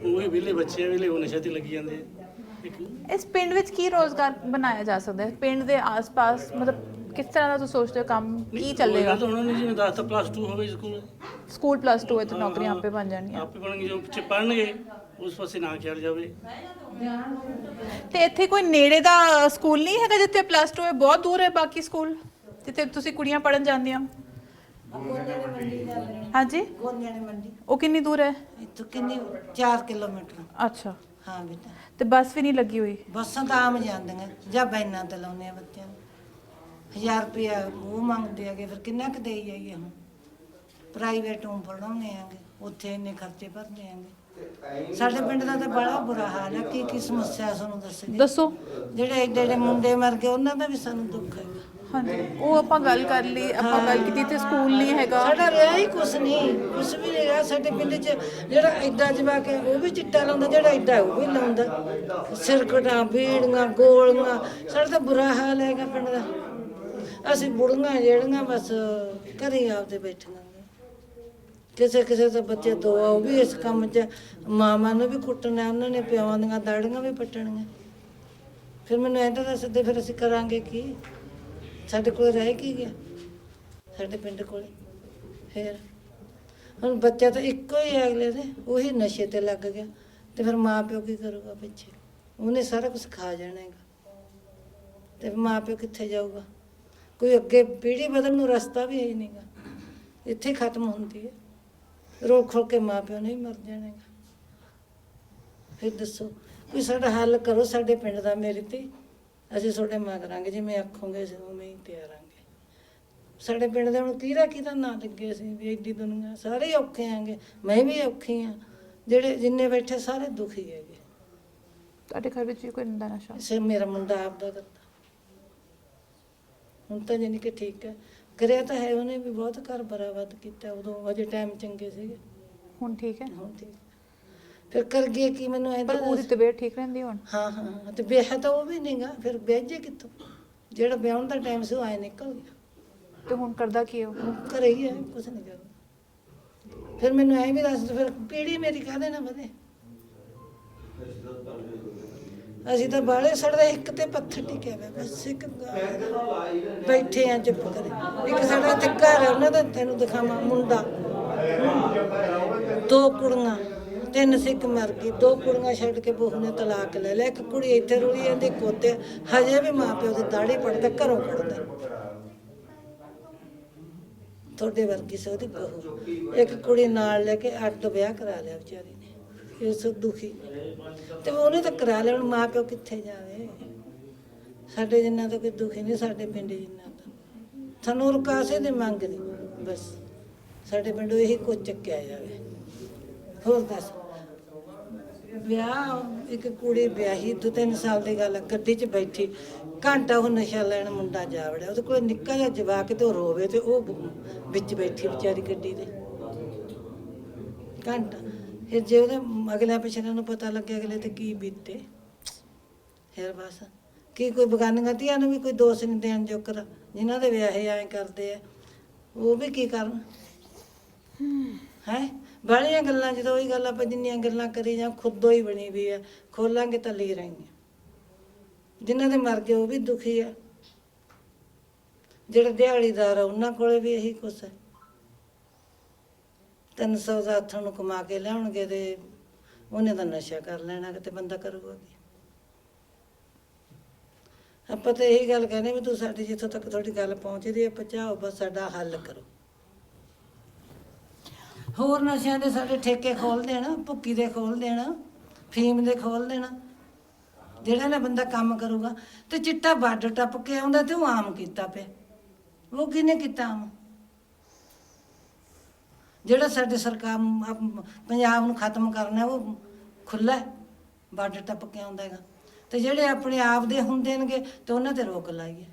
ਉਹੀ ਵਿਹਲੇ ਬੱਚੇ ਆ, ਵਿਹਲੇ ਉਹ ਨਸ਼ੇ ਤੇ ਲੱਗੀ ਜਾਂਦੇ ਆ। ਇਸ ਪਿੰਡ ਵਿੱਚ ਕੀ ਰੋਜ਼ਗਾਰ ਬਣਾਇਆ ਜਾ ਸਕਦਾ ਹੈ? ਪਿੰਡ ਦੇ ਆਸ-ਪਾਸ ਮਤਲਬ ਕਿਸ ਤਰ੍ਹਾਂ ਦਾ ਤੁਸੀਂ ਸੋਚਦੇ ਹੋ ਕੰਮ ਕੀ ਚੱਲੇਗਾ? ਤਾਂ ਉਹਨਾਂ ਨੇ ਜਿਵੇਂ 10 ਤਾਂ +2 ਹੋਵੇ ਸਕੂਲ +2 ਹੈ ਤਾਂ ਨੌਕਰੀਆਂ ਆਪੇ ਬਣ ਜਾਣਗੀਆਂ। ਆਪੇ ਬਣਨਗੇ, ਜੋ ਬੱਚੇ ਪੜ੍ਹਨਗੇ ਉਸ ਪਾਸੇ ਨਾ ਖਿਆਲ ਜਾਵੇ। ਤੇ ਇੱਥੇ ਕੋਈ ਨੇੜੇ ਦਾ ਸਕੂਲ ਨਹੀਂ ਹੈਗਾ ਜਿੱਥੇ +2 ਹੈ? ਬਹੁਤ ਦੂਰ ਹੈ ਬਾਕੀ ਸਕੂਲ ਜਿੱਥੇ ਤੁਸੀਂ ਕੁੜੀਆਂ ਪੜਨ ਜਾਂਦੀਆਂ? ਹਾਂਜੀ ਗੋਨਿਆਂ ਦੀ ਮੰਡੀ। ਉਹ ਕਿੰਨੀ ਦੂਰ ਹੈ ਇੱਥੋਂ? ਕਿੰਨੀ 4 ਕਿਲੋਮੀਟਰ। ਅੱਛਾ। ਹਾਂ ਬੇਟਾ। ਤੇ ਬੱਸ ਵੀ ਨਹੀਂ ਲੱਗੀ ਹੋਈ? ਬੱਸਾਂ ਤਾਂ ਆਮ ਜਾਂਦੀਆਂ ਜਾਂ ਬੈਨਾਂ ਤੇ ਲਾਉਂਦੇ ਆ ਬੱਚਿਆਂ ਨੂੰ। 1000 ਰੁਪਇਆ ਉਹ ਮੰਗਦੇ ਆਗੇ, ਫਿਰ ਕਿੰਨਾ ਕੁ ਦੇਈ ਜਾਈਏ? ਹੁਣ ਪ੍ਰਾਈਵੇਟ ਨੂੰ ਪੜਾਉਂਦੇ ਆਗੇ, ਉੱਥੇ ਇੰਨੇ ਖਰਚੇ ਭਰਦੇ ਆਗੇ। ਸਾਡੇ ਪਿੰਡ ਦਾ ਤਾਂ ਬੜਾ ਬੁਰਾ ਹਾਲ ਹੈ। ਕੀ ਸਮੱਸਿਆ ਸਾਨੂੰ ਦੱਸੋ। ਜਿਹੜੇ ਏਡੇ ਮੁੰਡੇ ਮਰ ਗਏ ਉਹਨਾਂ ਦਾ ਵੀ ਸਾਨੂੰ ਦੁੱਖ ਹੈ। ਹਾਂਜੀ ਉਹ ਆਪਾਂ ਗੱਲ ਕਰ ਲਈ, ਆਪਾਂ ਗੱਲ ਕੀਤੀ ਤੇ ਸਕੂਲ ਨਹੀਂ ਹੈਗਾ। ਸਾਡਾ ਰਿਹਾ ਹੀ ਕੁਛ ਨਹੀਂ, ਕੁਛ ਵੀ ਨਹੀਂ ਰਿਹਾ ਸਾਡੇ ਪਿੰਡ 'ਚ। ਜਿਹੜਾ ਏਦਾਂ ਜਵਾਕ ਹੈ ਉਹ ਵੀ ਚਿੱਟਾ ਲਾਉਂਦਾ, ਜਿਹੜਾ ਏਦਾਂ ਉਹ ਵੀ ਲਾਉਂਦਾ। ਸਿਰਕਟਾਂ, ਬੀੜੀਆਂ, ਗੋਲੀਆਂ, ਸਾਡਾ ਤਾਂ ਬੁਰਾ ਹਾਲ ਹੈਗਾ ਪਿੰਡ ਦਾ। ਅਸੀਂ ਬੁੜੀਆਂ ਜਿਹੜੀਆਂ ਬਸ ਘਰੇ ਆਪਦੇ ਬੈਠੀਆਂ। ਕਿਸੇ ਦੇ ਬੱਚੇ ਦੋ ਆ, ਉਹ ਵੀ ਇਸ ਕੰਮ 'ਚ ਮਾਵਾਂ ਨੂੰ ਵੀ ਕੁੱਟਣਾ, ਉਹਨਾਂ ਨੇ ਪਿਓਾਂ ਦੀਆਂ ਦਾੜੀਆਂ ਵੀ ਪੱਟਣੀਆਂ। ਫਿਰ ਮੈਨੂੰ ਐਂ ਤਾਂ ਦੱਸਦੇ, ਫਿਰ ਅਸੀਂ ਕਰਾਂਗੇ ਕੀ? ਸਾਡੇ ਕੋਲ ਰਹਿ ਕੀ ਗਿਆ ਸਾਡੇ ਪਿੰਡ ਕੋਲ? ਫਿਰ ਹੁਣ ਬੱਚਾ ਤਾਂ ਇੱਕੋ ਹੀ ਹੈ ਅਗਲੇ ਦੇ, ਉਹੀ ਨਸ਼ੇ ਤੇ ਲੱਗ ਗਿਆ ਤੇ ਫਿਰ ਮਾਂ ਪਿਓ ਕੀ ਕਰੂਗਾ ਪਿੱਛੇ? ਉਹਨੇ ਸਾਰਾ ਕੁਝ ਖਾ ਜਾਣਾ ਹੈਗਾ ਤੇ ਮਾਂ ਪਿਓ ਕਿੱਥੇ ਜਾਊਗਾ? ਕੋਈ ਅੱਗੇ ਪੀੜ੍ਹੀ ਵਧਣ ਨੂੰ ਰਸਤਾ ਵੀ ਹੈ ਨਹੀਂਗਾ, ਇੱਥੇ ਖਤਮ ਹੁੰਦੀ ਹੈ। ਰੋਕ ਖੋਲ ਕੇ ਮਾਂ ਪਿਓ ਨੇ ਮਰ ਜਾਣਾ ਹੈਗਾ। ਫਿਰ ਦੱਸੋ, ਕੋਈ ਸਾਡਾ ਹੱਲ ਕਰੋ ਸਾਡੇ ਪਿੰਡ ਦਾ। ਮੇਰੇ ਤੇ ਅਸੀਂ ਤੁਹਾਡੇ ਮਗਰਾਂਗੇ, ਜਿਵੇਂ ਆਖੋਗੇ ਅਸੀਂ ਉਵੇਂ ਹੀ ਤਿਆਰ ਆਂਗੇ। ਸਾਡੇ ਪਿੰਡ ਦੇ ਹੁਣ ਕਿਹਦਾ ਨਾਂ ਲੱਗੇ ਸੀ ਵੀ ਐਡੀ ਦੁਨੀਆ, ਸਾਰੇ ਹੀ ਔਖੇ ਆਂਗੇ। ਮੈਂ ਵੀ ਔਖੀ ਹਾਂ, ਜਿਹੜੇ ਜਿੰਨੇ ਬੈਠੇ ਸਾਰੇ ਦੁਖੀ ਹੈਗੇ। ਤੁਹਾਡੇ ਘਰ ਵਿੱਚ ਵੀ ਕੋਈ ਹੁੰਦਾ ਨਸ਼ਾ? ਸੇ ਮੇਰਾ ਮੁੰਡਾ ਆਪਦਾ ਕਰਦਾ, ਹੁਣ ਤਾਂ ਜਾਨੀ ਕਿ ਠੀਕ ਹੈ। ਕਰਿਆ ਤਾਂ ਹੈ ਉਹਨੇ ਵੀ, ਬਹੁਤ ਘਰ ਬਰਾਬਦ ਕੀਤਾ। ਉਦੋਂ ਅਜੇ ਟਾਈਮ ਚੰਗੇ ਸੀਗੇ। ਹੁਣ ਠੀਕ ਹੈ? ਹੁਣ ਠੀਕ। ਫਿਰ ਕਰ ਗਏ ਕੀ ਮੈਨੂੰ ਐਂ? ਪਰ ਉਹਦੀ ਤਬੀਅਤ ਠੀਕ ਰਹਿੰਦੀ ਹੁਣ? ਹਾਂ ਤੇ ਵਿਆਹ ਤਾਂ ਉਹ ਵੀ ਨਹੀਂਗਾ, ਫਿਰ ਵਿਆਹੇ ਕਿੱਥੋਂ? ਜਿਹੜਾ ਵਿਆਹਣ ਦਾ ਟਾਈਮ ਸੀ ਉਹ ਆਏ ਨਿਕਲ ਗਿਆ। ਤੇ ਹੁਣ ਕਰਦਾ ਕੀ ਉਹ? ਘਰੇ ਹੀ ਹੈ, ਕੁਛ ਨਹੀਂ ਕਰਦਾ। ਫਿਰ ਮੈਨੂੰ ਐਂ ਵੀ ਦੱਸ, ਫਿਰ ਪੀੜੀ ਮੇਰੀ ਕਾਹਦੇ ਨਾ ਵਧੇ? ਅਸੀਂ ਤਾਂ ਬਾਲੇ ਸੜਦੇ, ਇੱਕ ਤੇ ਪੱਥਰ ਟਿਕਿਆ ਹੋਇਆ ਬਸ, ਇੱਕ ਬੈਠੇ ਆ ਚੁੱਪ ਕਰੇ। ਇੱਕ ਸਾਡਾ ਇੱਥੇ ਘਰ ਹੈ, ਉਹਨਾਂ ਦਾ ਤੈਨੂੰ ਦਿਖਾਵਾਂ ਮੁੰਡਾ, 2 ਕੁੜੀਆਂ, 3 ਸਿੱਖ ਮਰ ਗਈ। 2 ਕੁੜੀਆਂ ਛੱਡ ਕੇ ਬਹੂ ਨੇ ਤਲਾਕ ਲੈ ਲਿਆ। ਇੱਕ ਕੁੜੀ ਇੱਥੇ ਰੁਲੀ ਜਾਂਦੀ, ਕੋਤੇ ਹਜੇ ਵੀ ਮਾਂ ਪਿਓ ਦੀ ਦਾੜੀ ਪੜਦਾ, ਘਰੋਂ ਕੱਢਦਾ। ਤੁਹਾਡੇ ਵਰਗੀ ਸੀ ਉਹਦੀ ਬਹੂ। ਇੱਕ ਕੁੜੀ ਨਾਲ ਲੈ ਕੇ 8 ਵਿਆਹ ਕਰਾ ਲਿਆ ਵਿਚਾਰੀ ਨੇ, ਇਸ ਦੁਖੀ। ਤੇ ਉਹਨੇ ਤਾਂ ਕਰਾ ਲਿਆ, ਹੁਣ ਮਾਂ ਪਿਓ ਕਿੱਥੇ ਜਾਵੇ? ਸਾਡੇ ਜਿੰਨਾ ਤਾਂ ਕੋਈ ਦੁਖੀ ਨਹੀਂ, ਸਾਡੇ ਪਿੰਡ ਜਿੰਨਾ ਤਾਂ ਸਾਨੂੰ ਰੁਕਾਸੇ ਦੀ ਮੰਗ ਨਹੀਂ। ਬਸ ਸਾਡੇ ਪਿੰਡੋਂ ਇਹੀ ਕੁਝ ਚੱਕਿਆ ਜਾਵੇ। ਹੋਰ ਦੱਸ। ਵਿਆਹ, ਇੱਕ ਕੁੜੀ ਵਿਆਹੀ 2-3 ਸਾਲ ਦੀ ਗੱਲ, ਗੱਡੀ 'ਚ ਬੈਠੀ, ਘੰਟਾ ਉਹ ਨਸ਼ਾ ਲੈਣ ਮੁੰਡਾ ਜਾ ਵੜਿਆ। ਉਹਦੇ ਕੋਲ ਨਿੱਕਾ ਜਿਹਾ ਜਵਾਕ ਤੇ ਉਹ ਰੋਵੇ ਤੇ ਉਹ ਵਿੱਚ ਬੈਠੀ ਵਿਚਾਰੀ ਗੱਡੀ ਦੇ ਘੰਟਾ। ਫਿਰ ਜੇ ਉਹਦੇ ਅਗਲੇ ਪਿਛਲੇ ਨੂੰ ਪਤਾ ਲੱਗਿਆ, ਅਗਲੇ ਤੇ ਕੀ ਬੀਤੇ। ਫਿਰ ਬਸ ਕੀ ਕੋਈ ਬਗਾਨੀਆਂ ਧੀਆਂ ਨੂੰ ਵੀ ਕੋਈ ਦੋਸ਼ ਨਹੀਂ ਦੇਣ ਜੋਕਰ, ਜਿਨ੍ਹਾਂ ਦੇ ਵਿਆਹੇ ਐਂ ਕਰਦੇ ਆ ਉਹ ਵੀ ਕੀ ਕਰਨ? ਹੈ ਬਾਹਲੀਆਂ ਗੱਲਾਂ, ਜਦੋਂ ਉਹੀ ਗੱਲ ਆਪਾਂ ਜਿੰਨੀਆਂ ਗੱਲਾਂ ਕਰੀ ਜਾਂ ਖੁਦੋਂ ਹੀ ਬਣੀ ਵੀ ਆ, ਖੋਲਾਂਗੇ ਤਾਂ ਲੈ ਰਹੀਆਂ। ਜਿਨ੍ਹਾਂ ਦੇ ਮਰ ਗਏ ਉਹ ਵੀ ਦੁਖੀ ਆ, ਜਿਹੜੇ ਦਿਹਾੜੀਦਾਰ ਆ ਉਹਨਾਂ ਕੋਲੇ ਵੀ ਇਹੀ ਕੁਛ ਹੈ। 300 ਦਾ ਹੱਥਾਂ ਨੂੰ ਕਮਾ ਕੇ ਲਿਆਉਣਗੇ ਤੇ ਉਹਨੇ ਤਾਂ ਨਸ਼ਾ ਕਰ ਲੈਣਾ, ਕਿਤੇ ਬੰਦਾ ਕਰੂਗਾ ਕੀ? ਆਪਾਂ ਤਾਂ ਇਹੀ ਗੱਲ ਕਹਿੰਦੇ ਵੀ ਤੂੰ ਸਾਡੀ ਜਿੱਥੋਂ ਤੱਕ ਤੁਹਾਡੀ ਗੱਲ ਪਹੁੰਚਦੀ ਹੈ ਪਹੁੰਚਾਓ, ਬਸ ਸਾਡਾ ਹੱਲ ਕਰੋ। ਹੋਰ ਨਸ਼ਿਆਂ ਦੇ ਸਾਡੇ ਠੇਕੇ ਖੋਲ ਦੇਣਾ, ਭੁੱਕੀ ਦੇ ਖੋਲ ਦੇਣਾ, ਫੀਮ ਦੇ ਖੋਲ ਦੇਣਾ, ਜਿਹੜਾ ਨਾ ਬੰਦਾ ਕੰਮ ਕਰੂਗਾ। ਤੇ ਚਿੱਟਾ ਬਾਰਡਰ ਟੱਪ ਕੇ ਆਉਂਦਾ ਤੇ ਉਹ ਆਮ ਕੀਤਾ ਪਿਆ। ਉਹ ਕਿਹਨੇ ਕੀਤਾ ਆਮ? ਜਿਹੜਾ ਸਾਡੇ ਸਰਕਾਰ ਪੰਜਾਬ ਨੂੰ ਖਤਮ ਕਰਨਾ ਉਹ ਖੁੱਲ੍ਹਾ ਬਾਰਡਰ ਟੱਪ ਕੇ ਆਉਂਦਾ ਹੈਗਾ, ਤੇ ਜਿਹੜੇ ਆਪਣੇ ਆਪ ਦੇ ਹੁੰਦੇ ਨੇਗੇ ਤੇ ਉਹਨਾਂ ਤੇ ਰੋਕ ਲਾਈਏ।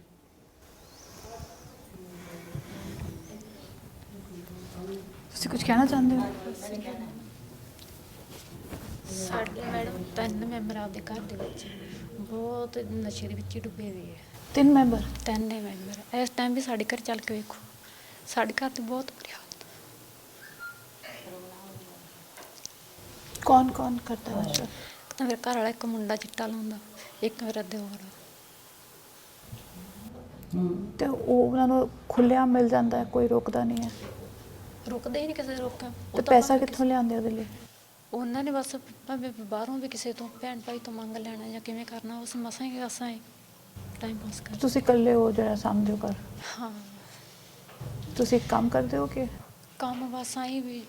ਤੁਸੀਂ ਕੁਝ ਕਹਿਣਾ ਚਾਹੁੰਦੇ ਹੋ? ਸਾਡੇ ਮੈਡਮ 3 ਮੈਂਬਰ ਆਪਦੇ ਘਰ ਦੇ ਵਿੱਚ ਬਹੁਤ ਨਸ਼ੇ ਦੇ ਵਿੱਚ ਹੀ ਡੁੱਬੇ ਹੋਏ ਹੈ। 3 ਮੈਂਬਰ? 3 ਮੈਂਬਰ। ਇਸ ਟਾਈਮ ਵੀ ਸਾਡੇ ਘਰ ਚੱਲ ਕੇ ਵੇਖੋ, ਸਾਡੇ ਘਰ ਤੇ ਬਹੁਤ ਬੁਰੀ ਹਾਲਤ। ਕੌਣ ਕੌਣ ਕਰਦਾ ਨਸ਼ਾ? ਤਾਂ ਮੇਰੇ ਘਰ ਵਾਲਾ, ਇੱਕ ਮੁੰਡਾ ਚਿੱਟਾ ਲਾਉਂਦਾ, ਇੱਕ ਮੇਰਾ ਦਿਓਰ। ਤੇ ਉਹ ਉਹਨਾਂ ਨੂੰ ਖੁੱਲਿਆ ਮਿਲ ਜਾਂਦਾ ਹੈ, ਕੋਈ ਰੋਕਦਾ ਨਹੀਂ ਹੈ? ਰੁਕਦੇ ਹੀ ਨਹੀਂ ਕਿਸੇ ਰੋਕਾਂ। ਤੇ ਪੈਸਾ ਕਿੱਥੋਂ ਲਿਆਉਂਦੇ ਉਹਦੇ ਲਈ? ਉਹਨਾਂ ਨੇ ਬਸ ਭਾਵੇਂ ਬਾਹਰੋਂ ਵੀ ਕਿਸੇ ਤੋਂ ਭੈਣ ਭਾਈ ਤੋਂ ਮੰਗ ਲੈਣਾ ਜਾਂ ਕਿਵੇਂ ਕਰਨਾ, ਉਸ ਮਸਾਂ ਹੀ ਟਾਈਮ ਪਾਸ ਕਰ। ਤੁਸੀਂ ਇਕੱਲੇ ਹੋ ਜਿਹੜਾ ਸਾਂਭਦੇ ਹੋ ਘਰ? ਹਾਂ। ਤੁਸੀਂ ਕੰਮ ਕਰਦੇ ਹੋ ਕਿ? ਕੰਮ ਬਸ ਆਈ ਵੀ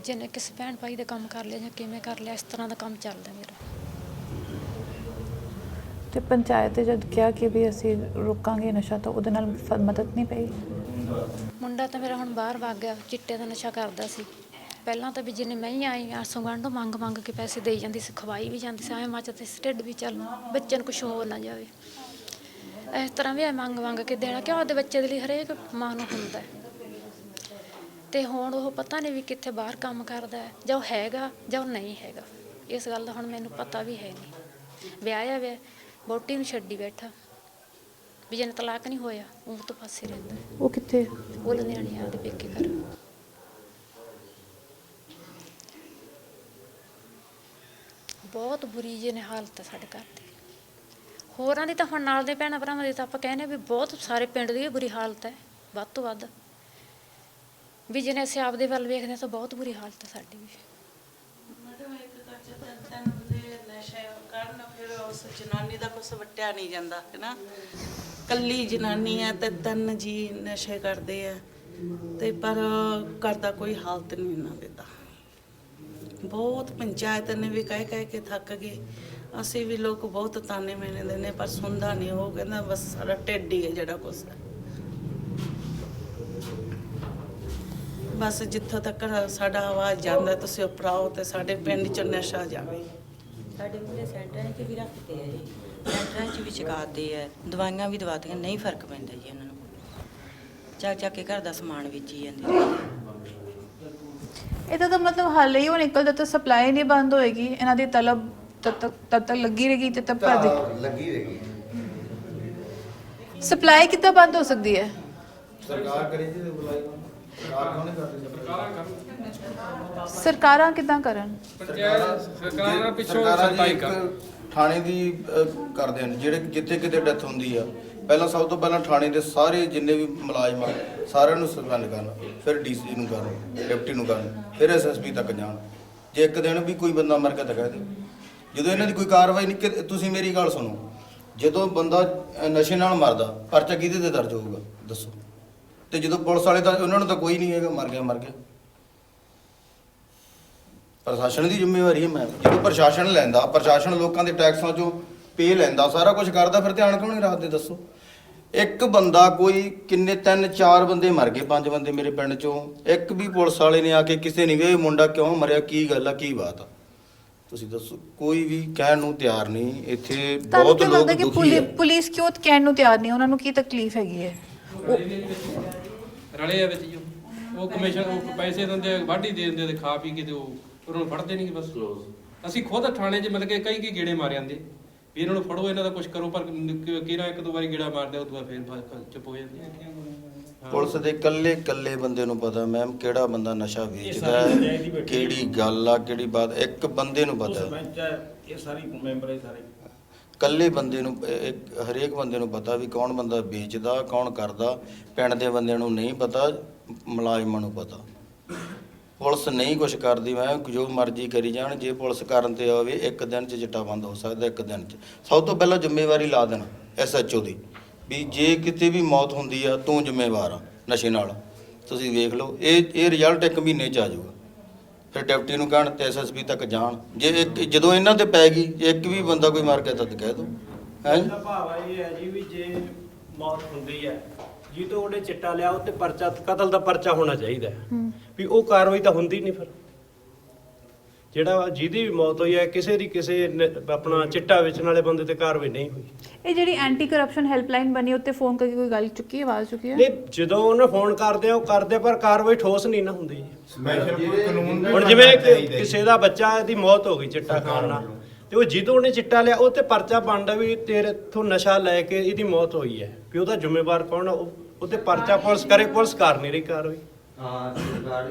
ਜਿਹਨੇ ਕਿਸੇ ਭੈਣ ਭਾਈ ਦੇ ਕੰਮ ਕਰ ਲਿਆ ਜਾਂ ਕਿਵੇਂ ਕਰ ਲਿਆ, ਇਸ ਤਰ੍ਹਾਂ ਦਾ ਕੰਮ ਚੱਲਦਾ ਮੇਰਾ। ਤੇ ਪੰਚਾਇਤ ਨੇ ਜਦ ਕਿਹਾ ਕਿ ਵੀ ਅਸੀਂ ਰੋਕਾਂਗੇ ਨਸ਼ਾ, ਤਾਂ ਉਹਦੇ ਨਾਲ ਮਦਦ ਨਹੀਂ ਪਈ? ਮੁੰਡਾ ਤਾਂ ਮੇਰਾ ਹੁਣ ਬਾਹਰ ਵਗ ਗਿਆ, ਚਿੱਟੇ ਦਾ ਨਸ਼ਾ ਕਰਦਾ ਸੀ ਪਹਿਲਾਂ ਤਾਂ। ਵੀ ਜਿੰਨੇ ਮੈਂ ਹੀ ਆਈ ਆਸੋਂ ਗੰਢੋਂ ਮੰਗ ਕੇ ਪੈਸੇ ਦੇਈ ਜਾਂਦੀ ਸੀ, ਖਵਾਈ ਵੀ ਜਾਂਦੀ ਸੀ, ਐਵੇਂ ਮੱਚ ਤੇ ਢਿੱਡ ਵੀ ਚੱਲ ਬੱਚੇ ਨੂੰ ਕੁਛ ਹੋ ਨਾ ਜਾਵੇ, ਇਸ ਤਰ੍ਹਾਂ ਵੀ ਮੰਗ ਕੇ ਦੇਣਾ ਕਿ ਉਹਦੇ ਬੱਚੇ ਦੇ ਲਈ ਹਰੇਕ ਮਾਂ ਨੂੰ ਹੁੰਦਾ। ਤੇ ਹੁਣ ਉਹ ਪਤਾ ਨਹੀਂ ਵੀ ਕਿੱਥੇ ਬਾਹਰ ਕੰਮ ਕਰਦਾ ਹੈ, ਜਾਂ ਉਹ ਹੈਗਾ ਜਾਂ ਉਹ ਨਹੀਂ ਹੈਗਾ, ਇਸ ਗੱਲ ਦਾ ਹੁਣ ਮੈਨੂੰ ਪਤਾ ਵੀ ਹੈ ਨਹੀਂ। ਵਿਆਹਿਆ ਵੇ, ਵਹੁਟੀ ਨੂੰ ਛੱਡੀ ਬੈਠਾ, ਵੀ ਜਿਹਨੇ ਤਲਾਕ ਨਹੀਂ ਹੋਇਆ ਉਹ ਤੋਂ ਪਾਸੇ ਰਹਿੰਦਾ। ਉਹ ਕਿੱਥੇ? ਉਹ ਲੁਧਿਆਣੇ ਆਪਦੇ ਪੇਕੇ ਘਰ। ਬਹੁਤ ਬੁਰੀ ਜਿਹੀ ਹਾਲਤ ਹੈ ਸਾਡੇ ਘਰ ਦੀ। ਹੋਰਾਂ ਦੀ ਤਾਂ ਹੁਣ ਨਾਲ ਦੇ ਭੈਣਾਂ ਭਰਾਵਾਂ ਦੀ ਤਾਂ ਆਪਾਂ ਕਹਿੰਦੇ ਵੀ ਬਹੁਤ ਸਾਰੇ ਪਿੰਡ ਦੀ ਬੁਰੀ ਹਾਲਤ ਹੈ, ਵੱਧ ਤੋਂ ਵੱਧ। ਵੀ ਜਿਹਨੇ ਅਸੀਂ ਆਪਦੇ ਵੱਲ ਵੇਖਦੇ ਹਾਂ ਤਾਂ ਬਹੁਤ ਬੁਰੀ ਹਾਲਤ ਹੈ ਸਾਡੀ ਵੀ। ਮੈਡਮ ਇੱਕ ਕੱਚ ਤਿੰਨ ਬੰਦੇ ਨਸ਼ੇ ਕਰਨ, ਫਿਰ ਉਸ ਜਨਾਨੀ ਦਾ ਕੁਛ ਵਟਿਆ ਨਹੀਂ ਜਾਂਦਾ ਹੈ ਨਾ। ਕੱਲੀ ਜਨਾਨੀ ਹੈ ਤੇ 3 ਜੀ ਨਸ਼ੇ ਕਰਦੇ ਆ, ਤੇ ਪਰ ਕਰਦਾ ਕੋਈ ਹਾਲਤ ਨਹੀਂ ਇਹਨਾਂ ਦੇ ਤਾਂ। ਬਹੁਤ ਪੰਚਾਇਤ ਨੇ ਵੀ ਕਹਿ ਕੇ ਥੱਕ ਗਏ, ਅਸੀਂ ਵੀ ਲੋਕ ਬਹੁਤ ਤਾਨੇ ਮੈਨੇ ਦਿੰਦੇ, ਪਰ ਸੁਣਦਾ ਨਹੀਂ। ਉਹ ਕਹਿੰਦਾ ਬਸ ਸਾਡਾ ਢਿੱਡ ਹੀ ਹੈ ਜਿਹੜਾ ਕੁਛ ਹੈ। ਬਸ ਜਿੱਥੋਂ ਤੱਕ ਸਾਡਾ ਆਵਾਜ਼ ਜਾਂਦਾ ਤੁਸੀਂ ਉਪਰਾਓ ਤੇ ਸਾਡੇ ਪਿੰਡ 'ਚ ਨਸ਼ਾ ਜਾਵੇ। ਸਾਡੇ ਮੁੰਡੇ ਸੈਂਟਰਾਂ 'ਚ ਵੀ ਰੱਖਦੇ ਆ ਜੀ, ਸੈਂਟਰਾਂ 'ਚ ਵੀ ਚਕਾਤੇ ਆ, ਦਵਾਈਆਂ ਵੀ ਦਵਾਤੀਆਂ, ਨਹੀਂ ਫਰਕ ਪੈਂਦਾ ਜੀ ਇਹਨਾਂ ਨੂੰ। ਚੱਕ ਕੇ ਘਰ ਦਾ ਸਮਾਨ ਵੇਚੀ ਜਾਂਦੇ। ਇਹਦਾ ਤਾਂ ਮਤਲਬ ਹੱਲ ਹੀ ਉਹ ਨਿਕਲਦਾ ਤਾਂ ਸਪਲਾਈ ਨਹੀਂ ਬੰਦ ਹੋਏਗੀ, ਇਹਨਾਂ ਦੀ ਤਲਬ ਤਦ ਤੱਕ ਲੱਗੀ ਰਹੇਗੀ ਤੇ ਤਬ ਤੱਕ ਲੱਗੀ ਰਹੇਗੀ। ਸਪਲਾਈ ਕਿੱਦਾਂ ਬੰਦ ਹੋ ਸਕਦੀ ਹੈ? ਸਰਕਾਰ ਕਰੇ ਜੀ, ਬੁਲਾਈ ਸਰਕਾਰ ਕਿਉਂ ਨਹੀਂ ਕਰਦੀ? ਸਰਕਾਰਾਂ ਕਿੱਦਾਂ ਕਰਨ? ਸਰਕਾਰਾਂ ਪਿੱਛੋਂ ਸਪਲਾਈ ਕਰ ਥਾਣੇ ਦੀ ਕਰਦੇ ਨੇ, ਜਿਹੜੇ ਜਿੱਥੇ ਕਿਤੇ ਡੈਥ ਹੁੰਦੀ ਆ, ਪਹਿਲਾਂ ਸਭ ਤੋਂ ਪਹਿਲਾਂ ਥਾਣੇ ਦੇ ਸਾਰੇ ਜਿੰਨੇ ਵੀ ਮੁਲਾਜ਼ਮ ਆ ਸਾਰਿਆਂ ਨੂੰ ਸਸਪੈਂਡ ਕਰਨ, ਫਿਰ ਡੀਸੀ ਨੂੰ ਕਰਨ, ਡਿਪਟੀ ਨੂੰ ਕਰਨ, ਫਿਰ ਐਸਐਸਪੀ ਤੱਕ ਜਾਣ। ਜੇ ਇੱਕ ਦਿਨ ਵੀ ਕੋਈ ਬੰਦਾ ਮਰ ਗਿਆ ਤਾਂ ਕਹਿ ਦੇ। ਜਦੋਂ ਇਹਨਾਂ ਦੀ ਕੋਈ ਕਾਰਵਾਈ ਨਹੀਂ, ਤੁਸੀਂ ਮੇਰੀ ਗੱਲ ਸੁਣੋ, ਜਦੋਂ ਬੰਦਾ ਨਸ਼ੇ ਨਾਲ ਮਰਦਾ ਪਰਚਾ ਕਿਹਦੇ ਤੇ ਦਰਜ ਹੋਊਗਾ ਦੱਸੋ? ਤੇ ਜਦੋਂ ਪੁਲਿਸ ਵਾਲੇ ਤਾਂ ਉਹਨਾਂ ਨੂੰ ਤਾਂ ਕੋਈ ਨਹੀਂ ਹੈਗਾ, ਮਰ ਗਿਆ। ਪ੍ਰਸ਼ਾਸਨ ਦੀ ਜ਼ਿੰਮੇਵਾਰੀ ਹੈ। ਮੈਂ ਜਦੋਂ ਪ੍ਰਸ਼ਾਸਨ ਲੈਂਦਾ, ਪ੍ਰਸ਼ਾਸਨ ਲੋਕਾਂ ਦੇ ਟੈਕਸਾਂ 'ਚੋਂ ਪੇ ਲੈਂਦਾ, ਸਾਰਾ ਕੁਝ ਕਰਦਾ, ਫਿਰ ਧਿਆਨ ਕਿਉਂ ਨਹੀਂ ਰੱਖਦੇ ਦੱਸੋ? ਇੱਕ ਬੰਦਾ ਕੋਈ ਕਿੰਨੇ 3-4 ਬੰਦੇ ਮਰ ਗਏ, 5 ਬੰਦੇ ਮੇਰੇ ਪਿੰਡ 'ਚੋਂ, ਇੱਕ ਵੀ ਪੁਲਿਸ ਵਾਲੇ ਨੇ ਆ ਕੇ ਕਿਸੇ ਨੇ ਵੀ ਇਹ ਮੁੰਡਾ ਕਿਉਂ ਮਰਿਆ, ਕੀ ਗੱਲ ਆ, ਕੀ ਬਾਤ ਆ, ਤੁਸੀਂ ਦੱਸੋ? ਕੋਈ ਵੀ ਕਹਿਣ ਨੂੰ ਤਿਆਰ ਨਹੀਂ। ਇੱਥੇ ਬਹੁਤ ਲੋਕ ਦੁਖੀ ਹੈ। ਪੁਲਿਸ ਕਿਉਂ ਕਹਿਣ ਨੂੰ ਤਿਆਰ ਨਹੀਂ? ਉਹਨਾਂ ਨੂੰ ਕੀ ਤਕਲੀਫ ਹੈਗੀ ਹੈ? ਰਲੇ ਆ ਵਿੱਚ ਜੀ, ਉਹ ਕਮਿਸ਼ਨ, ਉਹ ਪੈਸੇ ਦਿੰਦੇ, ਵਾਢੀ ਦੇ ਦਿੰਦੇ ਤੇ ਖਾ ਪੀ ਕੇ ਤੇ ਉਹ ਉਹਨਾਂ ਨੂੰ ਫੜਦੇ ਨਹੀਂ। ਬਸ ਅਸੀਂ ਖੁਦ ਥਾਣੇ 'ਚ ਮਤਲਬ ਕਿ ਕਈ ਗੇੜੇ ਮਾਰੇ ਜਾਂਦੇ ਵੀ ਇਹਨਾਂ ਨੂੰ ਫੜੋ, ਇਹਨਾਂ ਦਾ ਕੁਝ ਕਰੋ, ਪਰ ਕਿਹੜਾ ਇੱਕ ਦੋ ਵਾਰੀ ਗੇੜਾ ਮਾਰਦੇ, ਉਦੋਂ ਬਾਅਦ ਫਿਰ ਚੁੱਪ ਹੋ ਜਾਂਦੇ। ਪੁਲਿਸ ਦੇ ਇਕੱਲੇ ਬੰਦੇ ਨੂੰ ਪਤਾ ਮੈਮ ਕਿਹੜਾ ਬੰਦਾ ਨਸ਼ਾ ਵੇਚਦਾ ਹੈ, ਕਿਹੜੀ ਗੱਲ ਆ, ਕਿਹੜੀ ਬਾਤ, ਇੱਕ ਬੰਦੇ ਨੂੰ ਪਤਾ। ਇਹ ਸਾਰੀ ਮੈਂਬਰ ਹੈ ਸਾਰੇ, ਇਕੱਲੇ ਬੰਦੇ ਨੂੰ, ਹਰੇਕ ਬੰਦੇ ਨੂੰ ਪਤਾ ਵੀ ਕੌਣ ਬੰਦਾ ਵੇਚਦਾ, ਕੌਣ ਕਰਦਾ। ਪਿੰਡ ਦੇ ਬੰਦਿਆਂ ਨੂੰ ਨਹੀਂ ਪਤਾ, ਮੁਲਾਜ਼ਮਾਂ ਨੂੰ ਪਤਾ। ਪੁਲਿਸ ਨਹੀਂ ਕੁਛ ਕਰਦੀ, ਮੈਂ ਜੋ ਮਰਜ਼ੀ ਕਰੀ ਜਾਣ। ਜੇ ਪੁਲਿਸ ਕਰਨ ਤੇ ਆਵੇ, ਇੱਕ ਦਿਨ 'ਚ ਚਿੱਟਾ ਬੰਦ ਹੋ ਸਕਦਾ, ਇੱਕ ਦਿਨ 'ਚ। ਸਭ ਤੋਂ ਪਹਿਲਾਂ ਜ਼ਿੰਮੇਵਾਰੀ ਲਾ ਦੇਣਾ SHO ਦੀ, ਵੀ ਜੇ ਕਿਤੇ ਵੀ ਮੌਤ ਹੁੰਦੀ ਆ ਤੂੰ ਜ਼ਿੰਮੇਵਾਰ ਆ ਨਸ਼ੇ ਨਾਲ। ਤੁਸੀਂ ਵੇਖ ਲਓ, ਇਹ ਰਿਜ਼ਲਟ 1 ਮਹੀਨੇ 'ਚ ਆ ਜਾਊਗਾ। ਫਿਰ ਡਿਪਟੀ ਨੂੰ ਕਹਿਣ ਤੇ SSP ਤੱਕ ਜਾਣ। ਜੇ ਜਦੋਂ ਇਹਨਾਂ ਤੇ ਪੈ ਗਈ, ਇੱਕ ਵੀ ਬੰਦਾ ਕੋਈ ਮਰ ਗਿਆ ਤਾਂ ਕਹਿ ਦਿਓ। ਇਹਦਾ ਭਾਵ ਇਹ ਹੈ ਜੀ ਵੀ ਜੇ ਮੌਤ ਹੁੰਦੀ ਹੈ, ਜਦੋਂ ਉਹਨੇ ਚਿੱਟਾ ਲਿਆ ਉਹ ਤੇ ਪਰਚਾ ਕਤਲ ਦਾ ਪਰਚਾ ਹੋਣਾ ਚਾਹੀਦਾ ਹੈ ਵੀ ਉਹ ਕਾਰਵਾਈ ਤਾਂ ਹੁੰਦੀ ਨਹੀਂ ਫਿਰ ਜਿਹੜਾ ਜਿਹਦੀ ਵੀ ਮੌਤ ਹੋਈ ਹੈ ਕਿਸੇ ਆਪਣਾ ਚਿੱਟਾ ਵੇਚਣ ਵਾਲੇ ਬੰਦੇ ਤੇ ਕਾਰਵਾਈ ਨਹੀਂ ਹੋਈ। ਇਹ ਜਿਹੜੀ ਐਂਟੀ ਕਰਪਸ਼ਨ ਹੈਲਪਲਾਈਨ ਬਣੀ ਉੱਤੇ ਫੋਨ ਕਰਕੇ ਕੋਈ ਗੱਲ ਚੁੱਕੀ ਹੈ, ਆਵਾਜ਼ ਚੁੱਕੀ ਹੈ? ਨਹੀਂ, ਜਦੋਂ ਉਹਨੇ ਫੋਨ ਕਰਦੇ ਆ ਉਹ ਕਰਦੇ ਪਰ ਕਾਰਵਾਈ ਠੋਸ ਨਹੀਂ ਨਾ ਹੁੰਦੀ। ਹੁਣ ਜਿਵੇਂ ਕਿਸੇ ਦਾ ਬੱਚਾ ਦੀ ਮੌਤ ਹੋ ਗਈ ਚਿੱਟਾ ਖਾਣ ਨਾਲ ਤੇ ਉਹ ਜਦੋਂ ਉਹਨੇ ਚਿੱਟਾ ਲਿਆ ਉਹ ਤੇ ਪਰਚਾ ਬਣਦਾ ਵੀ ਤੇਰੇ ਤੋਂ ਨਸ਼ਾ ਲੈ ਕੇ ਇਹਦੀ ਮੌਤ ਹੋਈ ਹੈ ਵੀ ਉਹਦਾ ਜ਼ਿੰਮੇਵਾਰ ਕੌਣ, ਉਹ ਤੇ ਪਰਚਾ ਪੁਲਿਸ ਕਰ ਨਹੀਂ ਰਹੀ ਕਾਰਵਾਈ।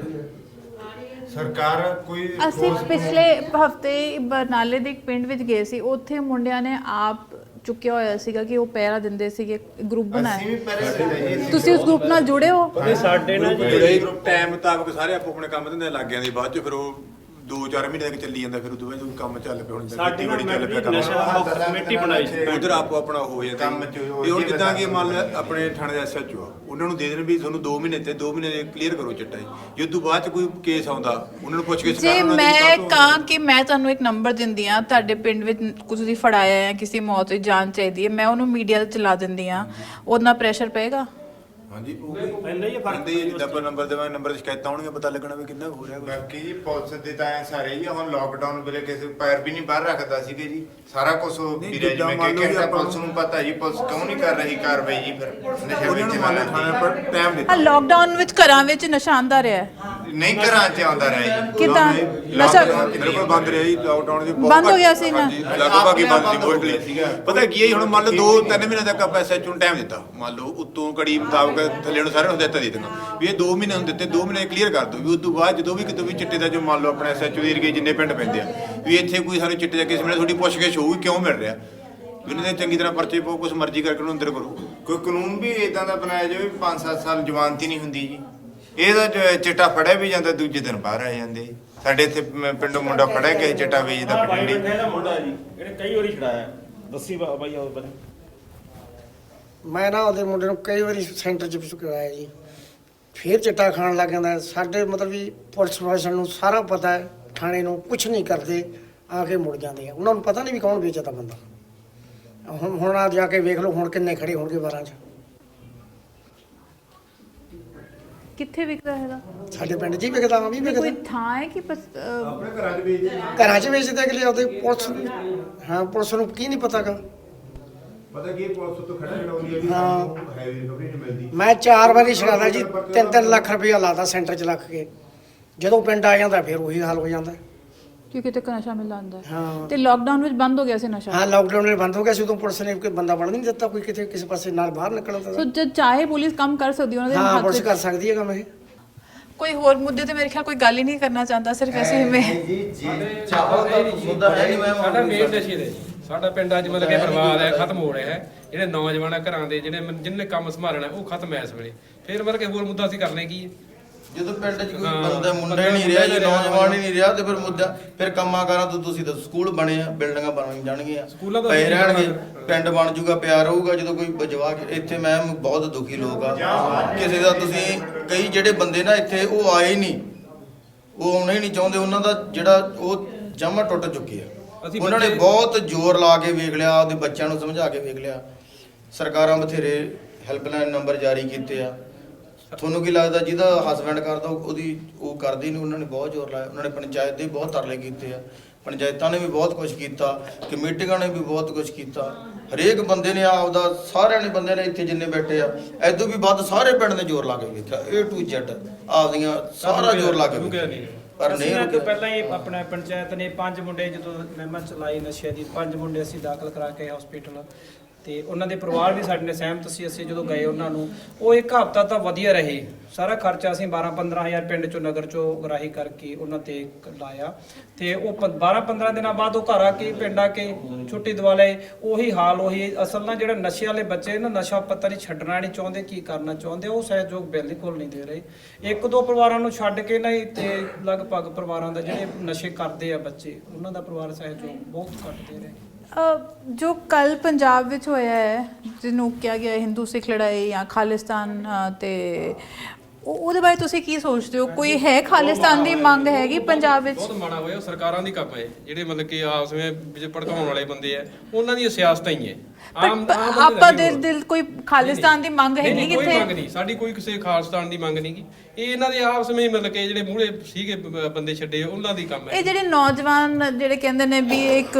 ਸਰਕਾਰ ਕੋਈ ਅਸੀਂ ਪਿਛਲੇ ਹਫਤੇ ਬਰਨਾਲੇ ਦੇ ਇੱਕ ਪਿੰਡ ਵਿੱਚ ਗਏ ਸੀ, ਉੱਥੇ ਮੁੰਡਿਆਂ ਨੇ ਆਪ ਚੁੱਕਿਆ ਹੋਇਆ ਸੀਗਾ ਕਿ ਉਹ ਪਹਿਰਾ ਦਿੰਦੇ ਸੀਗੇ, ਗਰੁੱਪ ਬਣਾਇਆ। ਤੁਸੀਂ ਉਸ ਗਰੁੱਪ ਨਾਲ ਜੁੜੇ ਹੋ? ਸਾਡੇ ਨਾਲ ਟਾਈਮ ਮੁਤਾਬਕ ਸਾਰੇ ਆਪੋ ਆਪਣੇ ਕੰਮ ਧੰਦੇ ਲੱਗ ਜਾਂਦੇ, ਬਾਅਦ ਚ ਫਿਰ ਉਹ 2-4 ਮਹੀਨੇ ਤੱਕ ਚੱਲੀ ਜਾਂਦਾ, ਫਿਰ ਉਦੋਂ ਬਾਅਦ ਕੰਮ ਚੱਲ ਪਿਆ। ਹੁਣ ਖੇਤੀਬਾੜੀ ਚੱਲ ਪਿਆ ਕੰਮ, ਕਮੇਟੀ ਬਣਾਈ ਸੀ ਉਧਰ ਆਪੋ ਆਪਣਾ ਹੋ ਜਾਂਦਾ ਕੰਮ। ਇਹ ਹੁਣ ਜਿੱਦਾਂ ਕਿ ਮੰਨ ਲਓ ਆਪਣੇ ਥਾਣੇ ਦਾ ਐਸਐਚਓ ਆ, ਉਹਨਾਂ ਨੂੰ ਦੇ ਦੇਣ ਵੀ ਤੁਹਾਨੂੰ 2 ਮਹੀਨੇ ਤੇ 2 ਮਹੀਨੇ ਕਲੀਅਰ ਕਰੋ ਚਿੱਟਾ ਜੀ। ਜੇ ਉਦੋਂ ਬਾਅਦ ਚ ਕੋਈ ਕੇਸ ਆਉਂਦਾ ਉਹਨਾਂ ਨੂੰ ਪੁੱਛ ਕੇ ਜੇ ਮੈਂ ਕਹਾਂ ਕਿ ਮੈਂ ਤੁਹਾਨੂੰ ਇੱਕ ਨੰਬਰ ਦਿੰਦੀ ਆ, ਤੁਹਾਡੇ ਪਿੰਡ ਵਿੱਚ ਕੁਝ ਤੁਸੀਂ ਫੜਾਇਆ ਹੈ, ਕਿਸੇ ਮੌਤ ਦੀ ਜਾਂਚ ਚਾਹੀਦੀ ਹੈ, ਮੈਂ ਉਹਨੂੰ ਮੀਡੀਆ ਤੇ ਚਲਾ ਦਿੰਦੀ ਆ, ਉਹਦਾ ਪ੍ਰੈਸ਼ਰ ਪਏਗਾ? ਹਾਂਜੀ, ਉਹ ਪੈਂਦਾ ਹੀ ਫਰਕ ਹੀ ਜਿੱਦਾਂ ਆਪਾਂ ਨੰਬਰ ਦੇਵਾਂਗੇ, ਨੰਬਰ ਦੀ ਸ਼ਿਕਾਇਤਾਂ ਆਉਣਗੀਆਂ, ਪਤਾ ਲੱਗਣਾ ਵੀ ਕਿੰਨਾ ਹੋ ਰਿਹਾ। ਬਾਕੀ ਜੀ ਪੁਲਿਸ ਦੇ ਤਾਂ ਐ ਸਾਰੇ ਹੀ ਹੁਣ ਲੋਕਡਾਊਨ ਵੇਲੇ ਕਿਸੇ ਪੈਰ ਵੀ ਨਹੀਂ ਬਾਹਰ ਰੱਖਦਾ ਸੀਗੇ ਜੀ, ਸਾਰਾ ਕੁਝ ਵੀਰੇ ਜਿਵੇਂ ਕਿ ਪੁਲਿਸ ਨੂੰ ਪਤਾ ਜੀ, ਪੁਲਿਸ ਕਿਉਂ ਨਹੀਂ ਕਰ ਰਹੀ ਕਾਰਵਾਈ ਜੀ? ਫਿਰ ਨਸ਼ਾ ਵੇਚਣ ਵਾਲਿਆਂ ਪਰ ਟਾਈਮ ਦਿੱਤਾ। ਲਾਕਡਾਊਨ ਵਿੱਚ ਘਰਾਂ ਵਿੱਚ ਨਸ਼ਾ ਆਂਦਾ ਰਿਹਾ ਨਹੀਂ, ਘਰਾਂ 'ਚ ਆਉਂਦਾ ਰਿਹਾ ਜੀ। ਕਿਦਾਂ ਨਸ਼ਾ ਬਿਲਕੁਲ ਬੰਦ ਰਿਹਾ ਜੀ, ਲਾਕਡਾਊਨ ਦੇ ਬੰਦ ਹੋ ਗਿਆ ਸੀ ਨਾ, ਲਗਭਗ ਹੀ ਬੰਦ ਸੀ ਮੋਸਟਲੀ। ਪਤਾ ਕੀ ਹੈ ਹੁਣ ਮੰਨ ਲਓ 2-3 ਮਹੀਨੇ ਤੱਕ ਆਪਾਂ ਐਸਐਚਓ ਨੂੰ ਟਾਈਮ ਦਿੱਤਾ, ਮੰਨ ਲਓ ਉੱਤੋਂ ਕੜੀ ਮੁਤਾਬਕ ਥੱਲੇ ਨੂੰ ਸਾਰੇ ਨੂੰ ਦਿੱਤਾ ਦੇ ਦੇਣਾ ਵੀ ਇਹ 2 ਮਹੀਨੇ ਨੂੰ ਦਿੱਤੇ, 2 ਮਹੀਨੇ ਕਲੀਅਰ ਕਰ ਦਿਓ ਵੀ ਉਸ ਤੋਂ ਬਾਅਦ ਜਦੋਂ ਵੀ ਕਿਤੇ ਵੀ ਚਿੱਟੇ ਦਾ ਜੋ ਮੰਨ ਲਓ ਆਪਣੇ ਐਸਐਚਓ ਦੇ ਏਰੀਏ ਜਿੰਨੇ ਪਿੰਡ ਪੈਂਦੇ ਆ ਵੀ ਇੱਥੇ ਕੋਈ ਸਾਰੇ ਚਿੱਟੇ ਦਾ ਕਿਸੇ ਵੇਲੇ ਤੁਹਾਡੀ ਪੁੱਛਗਿੱਛ ਹੋਊਗੀ ਕਿਉਂ ਮਿਲ ਰਿਹਾ, ਇਹਨਾਂ ਦੇ ਚੰਗੀ ਤਰ੍ਹਾਂ ਪਰਚੇ ਪਾਓ, ਕੁਛ ਮਰਜ਼ੀ ਕਰਕੇ ਉਹਨੂੰ ਅੰਦਰ ਕਰੋ। ਕੋਈ ਕਾਨੂੰਨ ਵੀ ਇਦਾਂ ਦਾ ਬਣਾਇਆ ਜਾਵੇ 5-7 ਸਾਲ ਜ਼ਮਾਨਤ ਨਹੀਂ ਹੁੰਦੀ ਜੀ। ਇਹਦਾ ਚਿੱਟਾ ਫੜਿਆ ਵੀ ਜਾਂਦਾ, ਦੂਜੇ ਦਿਨ ਬਾਹਰ ਆ ਜਾਂਦੇ। ਸਾਡੇ ਇੱਥੇ ਪਿੰਡੋਂ ਮੁੰਡਾ ਫੜਿਆ ਕਿਸੇ ਚਿੱਟਾ ਵੇਚਦਾ ਪਟਿੰਡੀ ਮੁੰਡਾ ਜੀ, ਇਹਨੇ ਕਈ ਵਾਰੀ ਛੜਾਇਆ। ਦੱਸੀ ਬਾਈ ਉਹ ਬਾਰੇ। ਮੈਂ ਨਾ ਉਹਦੇ ਮੁੰਡੇ ਨੂੰ ਕਈ ਵਾਰੀ ਸੈਂਟਰ 'ਚ ਕਰਾਇਆ ਜੀ, ਫਿਰ ਚਿੱਟਾ ਖਾਣ ਲੱਗ ਜਾਂਦਾ। ਸਾਡੇ ਮਤਲਬ ਵੀ ਪੁਲਿਸ ਪ੍ਰਸ਼ਾਸਨ ਨੂੰ ਸਾਰਾ ਪਤਾ ਹੈ, ਥਾਣੇ ਨੂੰ ਕੁਛ ਨਹੀਂ ਕਰਦੇ, ਆ ਕੇ ਮੁੜ ਜਾਂਦੇ ਆ। ਉਹਨਾਂ ਨੂੰ ਪਤਾ ਨਹੀਂ ਵੀ ਕੌਣ ਵੇਚਦਾ ਬੰਦਾ। ਹੁਣ ਆ ਜਾ ਕੇ ਵੇਖ ਲਓ ਹੁਣ ਕਿੰਨੇ ਖੜੇ ਹੋਣਗੇ 12 'ਚ। ਕਿੱਥੇ ਵਿਕਦਾ ਹੈਗਾ? ਸਾਡੇ ਪਿੰਡ 'ਚ ਹੀ ਵਿਕਦਾ, ਵੀ ਕੋਈ ਵਿਕਦਾ। ਥਾਂ ਹੈ ਕਿ ਆਪਣੇ ਘਰਾਂ 'ਚ ਵੇਚਦੇ, ਘਰਾਂ 'ਚ ਵੇਚਦੇ ਅਗਲੇ ਉਹਦੇ ਪੁਲਿਸ ਨੂੰ। ਹਾਂ, ਪੁਲਿਸ ਨੂੰ ਕੀ ਨਹੀਂ ਪਤਾਗਾ। ਪਤਾ ਕੀ ਪੁਲਿਸ ਤੋਂ ਖੜਾ ਛਡਾਉਂਦੀ ਹੈ ਵੀ ਹਾਂ। ਹੈ ਵੀ ਖਬਰੀ ਨਹੀਂ ਮਿਲਦੀ। ਮੈਂ 4 ਵਾਰੀ ਛਡਾਦਾ ਜੀ, 3-3 ਲੱਖ ਰੁਪਇਆ ਲਾਦਾ ਸੈਂਟਰ 'ਚ ਲੱਖ ਕੇ। ਜਦੋਂ ਪਿੰਡ ਆ ਜਾਂਦਾ ਫਿਰ ਉਹੀ ਹਾਲ ਹੋ ਜਾਂਦਾ ਕਿਉਂਕਿ ਤੇ ਨਸ਼ਾ ਮਿਲ ਆਂਦਾ। ਹਾਂ, ਤੇ ਲਾਕਡਾਊਨ ਵਿੱਚ ਬੰਦ ਹੋ ਗਿਆ ਸੀ ਨਸ਼ਾ? ਹਾਂ, ਲਾਕਡਾਊਨ ਵਿੱਚ ਬੰਦ ਹੋ ਗਿਆ ਸੀ। ਉਦੋਂ ਪੁਲਿਸ ਨੇ ਕੋਈ ਬੰਦਾ ਬਣ ਨਹੀਂ ਦਿੱਤਾ, ਕੋਈ ਕਿਤੇ ਕਿਸੇ ਪਾਸੇ ਨਾਲ ਬਾਹਰ ਨਿਕਲਣ ਦਾ। ਸੋ ਜਦ ਚਾਹੇ ਪੁਲਿਸ ਕੰਮ ਕਰ ਸਕਦੀ ਉਹਨਾਂ ਦੇ ਹਾਂ, ਹੱਥ ਪੁਲਿਸ ਵਿੱਚ। ਕਰ ਸਕਦੀ ਹੈ ਕੰਮ ਇਹ। ਕੋਈ ਹੋਰ ਮੁੱਦੇ ਤੇ ਮੇਰੇ ਖਿਆਲ ਕੋਈ ਗੱਲ ਹੀ ਨਹੀਂ ਕਰਨਾ ਚਾਹੁੰਦਾ, ਸਿਰਫ ਐਸੇ ਹੀ ਮੈਂ ਸਾਡਾ ਮੇਨ ਨਸ਼ੇ ਦੇ ਸਾਡਾ ਪਿੰਡ ਅੱਜ ਮਤਲਬ ਕਿ ਬਰਬਾਦ ਹੈ, ਖਤਮ ਹੋ ਰਿਹਾ ਹੈ। ਜਿਹੜੇ ਨੌਜਵਾਨ ਘਰਾਂ ਦੇ ਜਿਹਨੇ ਕੰਮ ਸੰਭਾਲਣਾ ਉਹ ਖਤਮ ਹੈ ਇਸ ਵੇਲੇ। ਫਿਰ ਮਤਲਬ ਕਿ ਹੋਰ ਮੁੱਦਾ ਅਸੀਂ ਕਰਨੇ ਕੀ ਹੈ? ਜਦੋਂ ਪਿੰਡ 'ਚ ਕੋਈ ਬੰਦਾ ਮੁੰਡਾ ਹੀ ਨਹੀਂ ਰਿਹਾ, ਜੇ ਨੌਜਵਾਨ ਹੀ ਨਹੀਂ ਰਿਹਾ ਤੇ ਫਿਰ ਮੁੱਦਾ ਫਿਰ ਕੰਮਾਂ ਕਾਰਾਂ ਤੋਂ ਤੁਸੀਂ ਦੱਸੋ। ਸਕੂਲ ਬਣੇ ਆ, ਬਿਲਡਿੰਗਾਂ ਬਣ ਜਾਣਗੀਆਂ, ਪਏ ਰਹਿਣਗੇ, ਪਿੰਡ ਬਣ ਜੂਗਾ, ਪਿਆਰ ਰਹੂਗਾ। ਜਦੋਂ ਕੋਈ ਜਵਾਕ ਇੱਥੇ, ਮੈਂ ਬਹੁਤ ਦੁਖੀ ਲੋਕ ਆ ਕਿਸੇ ਦਾ। ਤੁਸੀਂ ਕਈ ਜਿਹੜੇ ਬੰਦੇ ਨਾ ਇੱਥੇ ਉਹ ਆਏ ਨਹੀਂ, ਉਹ ਆਉਣਾ ਹੀ ਨਹੀਂ ਚਾਹੁੰਦੇ। ਉਹਨਾਂ ਦਾ ਜਿਹੜਾ ਉਹ ਜਮਾ ਟੁੱਟ ਚੁੱਕੀ ਆ। ਉਹਨਾਂ ਨੇ ਬਹੁਤ ਜ਼ੋਰ ਲਾ ਕੇ ਵੇਖ ਲਿਆ, ਆਪਦੇ ਬੱਚਿਆਂ ਨੂੰ ਸਮਝਾ ਕੇ ਵੇਖ ਲਿਆ। ਸਰਕਾਰਾਂ ਬਥੇਰੇ ਹੈਲਪਲਾਈਨ ਨੰਬਰ ਜਾਰੀ ਕੀਤੇ ਆ। ਤੁਹਾਨੂੰ ਕੀ ਲੱਗਦਾ ਜਿਹਦਾ ਹਸਬੈਂਡ ਕਰਦਾ ਉਹਦੀ ਉਹ ਕਰਦੀ ਨਹੀਂ? ਉਹਨਾਂ ਨੇ ਬਹੁਤ ਜ਼ੋਰ ਲਾਇਆ। ਉਹਨਾਂ ਨੇ ਪੰਚਾਇਤ ਦੇ ਬਹੁਤ ਤਰਲੇ ਕੀਤੇ ਆ, ਪੰਚਾਇਤਾਂ ਨੇ ਵੀ ਬਹੁਤ ਕੁਝ ਕੀਤਾ, ਕਮੇਟੀਆਂ ਨੇ ਵੀ ਬਹੁਤ ਕੁਝ ਕੀਤਾ। ਹਰੇਕ ਬੰਦੇ ਨੇ ਆਪਦਾ, ਸਾਰਿਆਂ ਨੇ ਬੰਦੇ ਨੇ ਇੱਥੇ ਜਿੰਨੇ ਬੈਠੇ ਆ ਐਦੋਂ ਵੀ ਵੱਧ ਸਾਰੇ ਪਿੰਡ ਨੇ ਜ਼ੋਰ ਲਾ ਕੇ ਵੇਖਿਆ, A to Z ਆਪਦੀਆਂ ਸਾਰਾ ਜ਼ੋਰ ਲਾ ਕੇ ਵੇਖਿਆ, ਪਰ ਨਹੀਂ ਰੁਕਿਆ। ਪਹਿਲਾਂ ਹੀ ਆਪਣਾ ਪੰਚਾਇਤ ਨੇ 5 ਮੁੰਡੇ ਜਦੋਂ ਮੁਹਿੰਮ ਚਲਾਈ ਨਸ਼ੇ ਦੀ, 5 ਮੁੰਡੇ ਅਸੀਂ ਦਾਖਲ ਕਰਾ ਕੇ ਹਸਪੀਟਲ, ਤੇ ਉਹਨਾਂ ਦੇ ਪਰਿਵਾਰ ਵੀ ਸਾਡੇ ਨਾਲ ਸਹਿਮਤ ਸੀ। ਅਸੀਂ ਜਦੋਂ ਗਏ ਉਹਨਾਂ ਨੂੰ, ਉਹ ਇੱਕ ਹਫ਼ਤਾ ਤਾਂ ਵਧੀਆ ਰਹੇ। ਸਾਰਾ ਖਰਚਾ ਅਸੀਂ 12-15 ਹਜ਼ਾਰ ਪਿੰਡ ਚੋਂ ਨਗਰ ਚੋਂ ਗਰਾਹੀ ਕਰਕੇ ਉਹਨਾਂ ਤੇ ਲਾਇਆ, ਤੇ ਉਹ 12-15 ਦਿਨਾਂ ਬਾਅਦ ਉਹ ਘਰ ਆ ਕੇ ਪਿੰਡ ਆ ਕੇ ਛੁੱਟੀ ਦਵਾ ਲਏ। ਉਹੀ ਹਾਲ ਉਹੀ ਅਸਲ ਨਾਲ ਜਿਹੜਾ ਨਸ਼ੇ ਵਾਲੇ ਬੱਚੇ ਨਾ, ਨਸ਼ਾ ਪਤਾ ਨਹੀਂ ਛੱਡਣਾ ਨਹੀਂ ਚਾਹੁੰਦੇ, ਕੀ ਕਰਨਾ ਚਾਹੁੰਦੇ, ਉਹ ਸਹਿਯੋਗ ਬਿਲਕੁਲ ਨਹੀਂ ਦੇ ਰਹੇ। 1-2 ਪਰਿਵਾਰਾਂ ਨੂੰ ਛੱਡ ਕੇ ਨਹੀਂ ਤੇ ਲਗਭਗ ਪਰਿਵਾਰਾਂ ਦਾ ਜਿਹੜੇ ਨਸ਼ੇ ਕਰਦੇ ਆ ਬੱਚੇ, ਉਹਨਾਂ ਦਾ ਪਰਿਵਾਰ ਸਹਿਯੋਗ ਬਹੁਤ ਘੱਟ ਦੇ ਰਹੇ। ਜੋ ਕੱਲ ਪੰਜਾਬ ਵਿੱਚ ਹੋਇਆ ਹੈ, ਜਿਹਨੂੰ ਕਿਹਾ ਗਿਆ ਹਿੰਦੂ ਸਿੱਖ ਲੜਾਈ ਜਾਂ ਖਾਲਿਸਤਾਨ, ਤੇ ਉਹਦੇ ਬਾਰੇ ਤੁਸੀਂ ਕੀ ਸੋਚਦੇ ਹੋ? ਕੋਈ ਹੈ ਖਾਲਿਸਤਾਨ ਦੀ ਮੰਗ ਹੈਗੀ ਪੰਜਾਬ ਵਿੱਚ? ਬਹੁਤ ਮਾੜਾ ਹੋਇਆ, ਸਰਕਾਰਾਂ ਦੀ ਕੰਮ ਹੈ ਜਿਹੜੇ ਮਤਲਬ ਕਿ ਆਪਸ ਵਿੱਚ ਭੜਕਾਉਣ ਵਾਲੇ ਬੰਦੇ ਆ, ਉਹਨਾਂ ਦੀਆਂ ਸਿਆਸਤਾਂ ਹੀ ਹੈ। ਆਪਾਂ ਦਿਲ ਕੋਈ ਖਾਲਿਸਤਾਨ ਦੀ ਮੰਗ ਹੈਗੀ ਨਹੀਂ, ਕੋਈ ਕਿੱਥੇ? ਮੰਗ ਨਹੀਂ ਸਾਡੀ, ਕੋਈ ਕਿਸੇ ਖਾਲਿਸਤਾਨ ਦੀ ਮੰਗ ਨਹੀਂ ਗੀ। ਇਹ ਇਹਨਾਂ ਦੇ ਆਪਸ ਵਿੱਚ ਮਤਲਬ ਕਿ ਜਿਹੜੇ ਮੂਹਰੇ ਸੀਗੇ ਬੰਦੇ ਛੱਡੇ ਉਹਨਾਂ ਦੀ ਕੰਮ ਹੈ। ਇਹ ਜਿਹੜੇ ਨੌਜਵਾਨ ਜਿਹੜੇ ਕਹਿੰਦੇ ਨੇ ਵੀ ਇੱਕ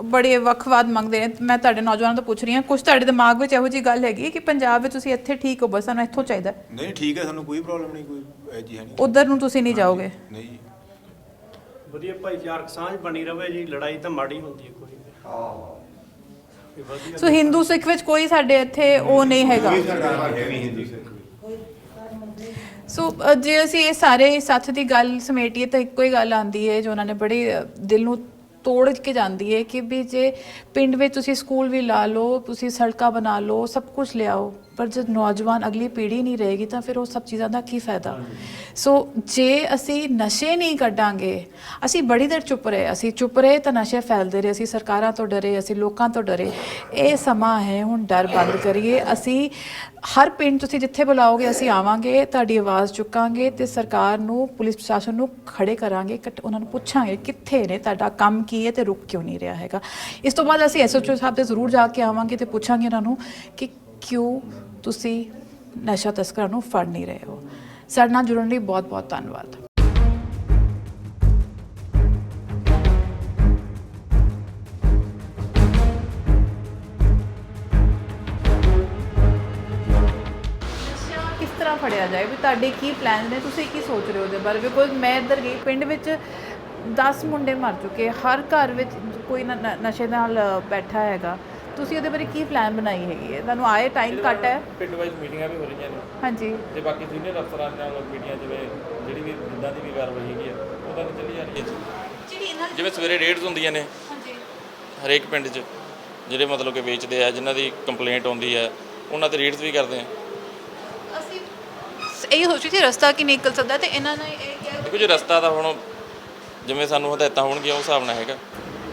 ਬੜੇ ਵੱਖਵਾਦ ਮੰਗਦੇ ਨੇ, ਮੈਂ ਤੁਹਾਡੇ ਨੌਜਵਾਨਾਂ ਤੋਂ ਪੁੱਛ ਰਹੀ ਹਾਂ, ਕੁਝ ਤੁਹਾਡੇ ਦਿਮਾਗ ਵਿੱਚ ਇਹੋ ਜਿਹੀ ਗੱਲ ਹੈਗੀ ਕਿ ਪੰਜਾਬ ਵਿੱਚ ਤੁਸੀਂ ਇੱਥੇ ਠੀਕ ਹੋ, ਬਸ ਸਾਨੂੰ ਇੱਥੋਂ ਚਾਹੀਦਾ? ਨਹੀਂ ਠੀਕ ਹੈ, ਸਾਨੂੰ ਕੋਈ ਪ੍ਰੋਬਲਮ ਨਹੀਂ, ਕੋਈ ਜੀ ਹੈ ਨਹੀਂ। ਉਧਰ ਨੂੰ ਤੁਸੀਂ ਨਹੀਂ ਜਾਓਗੇ? ਨਹੀਂ, ਵਧੀਆ ਭਾਈਚਾਰਕ ਸਾਂਝ ਬਣੀ ਰਵੇ ਜੀ, ਲੜਾਈ ਤਾਂ ਮਾੜੀ ਹੁੰਦੀ ਹੈ ਕੋਈ। ਸੋ ਹਿੰਦੂ ਸਿੱਖ ਵਿੱਚ ਕੋਈ ਸਾਡੇ ਇੱਥੇ ਉਹ ਨਹੀਂ ਹੈਗਾ। ਸੋ ਜੇ ਅਸੀਂ ਇਹ ਸਾਰੇ ਸਾਥ ਦੀ ਗੱਲ ਸਮੇਟੀਏ ਤਾਂ ਇੱਕੋ ਹੀ ਗੱਲ ਆਉਂਦੀ ਹੈ ਜੋ ਉਹਨਾਂ ਨੇ ਬੜੀ ਦਿਲ ਨੂੰ ਤੋੜ ਕੇ ਜਾਂਦੀ ਹੈ ਕਿ ਵੀ ਜੇ ਪਿੰਡ ਵਿੱਚ ਤੁਸੀਂ ਸਕੂਲ ਵੀ ਲਾ ਲਓ, ਤੁਸੀਂ ਸੜਕਾਂ ਬਣਾ ਲਓ, ਸਭ ਕੁਝ ਲਿਆਓ, ਪਰ ਜਦ ਨੌਜਵਾਨ ਅਗਲੀ ਪੀੜ੍ਹੀ ਨਹੀਂ ਰਹੇਗੀ ਤਾਂ ਫਿਰ ਉਹ ਸਭ ਚੀਜ਼ਾਂ ਦਾ ਕੀ ਫਾਇਦਾ? ਸੋ ਜੇ ਅਸੀਂ ਨਸ਼ੇ ਨਹੀਂ ਕੱਢਾਂਗੇ, ਅਸੀਂ ਬੜੀ ਦੇਰ ਚੁੱਪ ਰਹੇ ਤਾਂ ਨਸ਼ੇ ਫੈਲਦੇ ਰਹੇ, ਅਸੀਂ ਸਰਕਾਰਾਂ ਤੋਂ ਡਰੇ, ਅਸੀਂ ਲੋਕਾਂ ਤੋਂ ਡਰੇ। ਇਹ ਸਮਾਂ ਹੈ ਹੁਣ ਡਰ ਬੰਦ ਕਰੀਏ। ਅਸੀਂ ਹਰ ਪਿੰਡ ਤੁਸੀਂ ਜਿੱਥੇ ਬੁਲਾਓਗੇ ਅਸੀਂ ਆਵਾਂਗੇ, ਤੁਹਾਡੀ ਆਵਾਜ਼ ਚੁੱਕਾਂਗੇ ਤੇ ਸਰਕਾਰ ਨੂੰ, ਪੁਲਿਸ ਪ੍ਰਸ਼ਾਸਨ ਨੂੰ ਖੜੇ ਕਰਾਂਗੇ, ਉਹਨਾਂ ਨੂੰ ਪੁੱਛਾਂਗੇ ਕਿੱਥੇ ਨੇ, ਤੁਹਾਡਾ ਕੰਮ ਕੀ ਹੈ ਤੇ ਰੁਕ ਕਿਉਂ ਨਹੀਂ ਰਿਹਾ ਹੈਗਾ। ਇਸ ਤੋਂ ਬਾਅਦ ਅਸੀਂ ਐਸਐਚਓ ਸਾਹਿਬ ਦੇ ਜ਼ਰੂਰ ਜਾ ਕੇ ਆਵਾਂਗੇ ਤੇ ਪੁੱਛਾਂਗੇ ਉਹਨਾਂ ਨੂੰ ਕਿ ਕਿਉਂ ਤੁਸੀਂ ਨਸ਼ਾ ਤਸਕਰਾਂ ਨੂੰ ਫੜ ਨਹੀਂ ਰਹੇ ਹੋ। ਸਾਡੇ ਨਾਲ ਜੁੜਨ ਲਈ ਬਹੁਤ ਬਹੁਤ ਧੰਨਵਾਦ। ਕਿਸ ਤਰ੍ਹਾਂ ਫੜਿਆ ਜਾਏ, ਵੀ ਤੁਹਾਡੇ ਕੀ ਪਲਾਨ ਨੇ, ਤੁਸੀਂ ਕੀ ਸੋਚ ਰਹੇ ਹੋ ਉਹਦੇ ਬਾਰੇ? ਬਿਕੋਜ਼ ਮੈਂ ਇੱਧਰ ਗਈ, ਪਿੰਡ ਵਿੱਚ 10 ਮੁੰਡੇ ਮਰ ਚੁੱਕੇ, ਹਰ ਘਰ ਵਿੱਚ ਕੋਈ ਨਾ ਨਸ਼ੇ ਨਾਲ ਬੈਠਾ ਹੈਗਾ। ਤੁਸੀਂ ਉਹਦੇ ਬਾਰੇ ਕੀ ਪਲਾਨ ਬਣਾਈ ਹੈਗੀ ਹੈ? ਤੁਹਾਨੂੰ ਆਏ ਟਾਈਮ ਘੱਟ ਹੈ, ਪਿੰਡ ਵਾਈਜ਼ ਮੀਟਿੰਗਾਂ ਵੀ ਹੋ ਰਹੀਆਂ ਨੇ। ਹਾਂਜੀ, ਤੇ ਬਾਕੀ ਸੀਨੀਅਰ ਅਫਸਰਾਂ ਨਾਲ ਮੀਟਿੰਗਾਂ, ਜਿਵੇਂ ਜਿਹੜੀ ਵੀ ਜਿੱਦਾਂ ਦੀ ਵੀ ਕਾਰਵਾਈ ਹੈਗੀ ਆ ਉਹਦਾ ਤਾਂ ਚੱਲੀ ਜਾ ਰਹੀ ਹੈ। ਜਿਵੇਂ ਸਵੇਰੇ ਰੇਡਸ ਹੁੰਦੀਆਂ ਨੇ ਹਰੇਕ ਪਿੰਡ 'ਚ, ਜਿਹੜੇ ਮਤਲਬ ਕਿ ਵੇਚਦੇ ਆ, ਜਿਨ੍ਹਾਂ ਦੀ ਕੰਪਲੇਂਟ ਆਉਂਦੀ ਹੈ ਉਹਨਾਂ ਤੇ ਰੇਡਸ ਵੀ ਕਰਦੇ ਆ। ਅਸੀਂ ਇਹ ਸੋਚੀ ਸੀ ਰਸਤਾ ਕੀ ਨਿਕਲ ਸਕਦਾ, ਤੇ ਇਹਨਾਂ ਨੇ ਇਹ ਕਿਹਾ ਦੇਖੋ ਜੀ ਰਸਤਾ ਤਾਂ ਹੁਣ ਜਿਵੇਂ ਸਾਨੂੰ ਹਦਾਇਤਾਂ ਹੋਣਗੀਆਂ ਉਸ ਹਿਸਾਬ ਨਾਲ ਹੈਗਾ।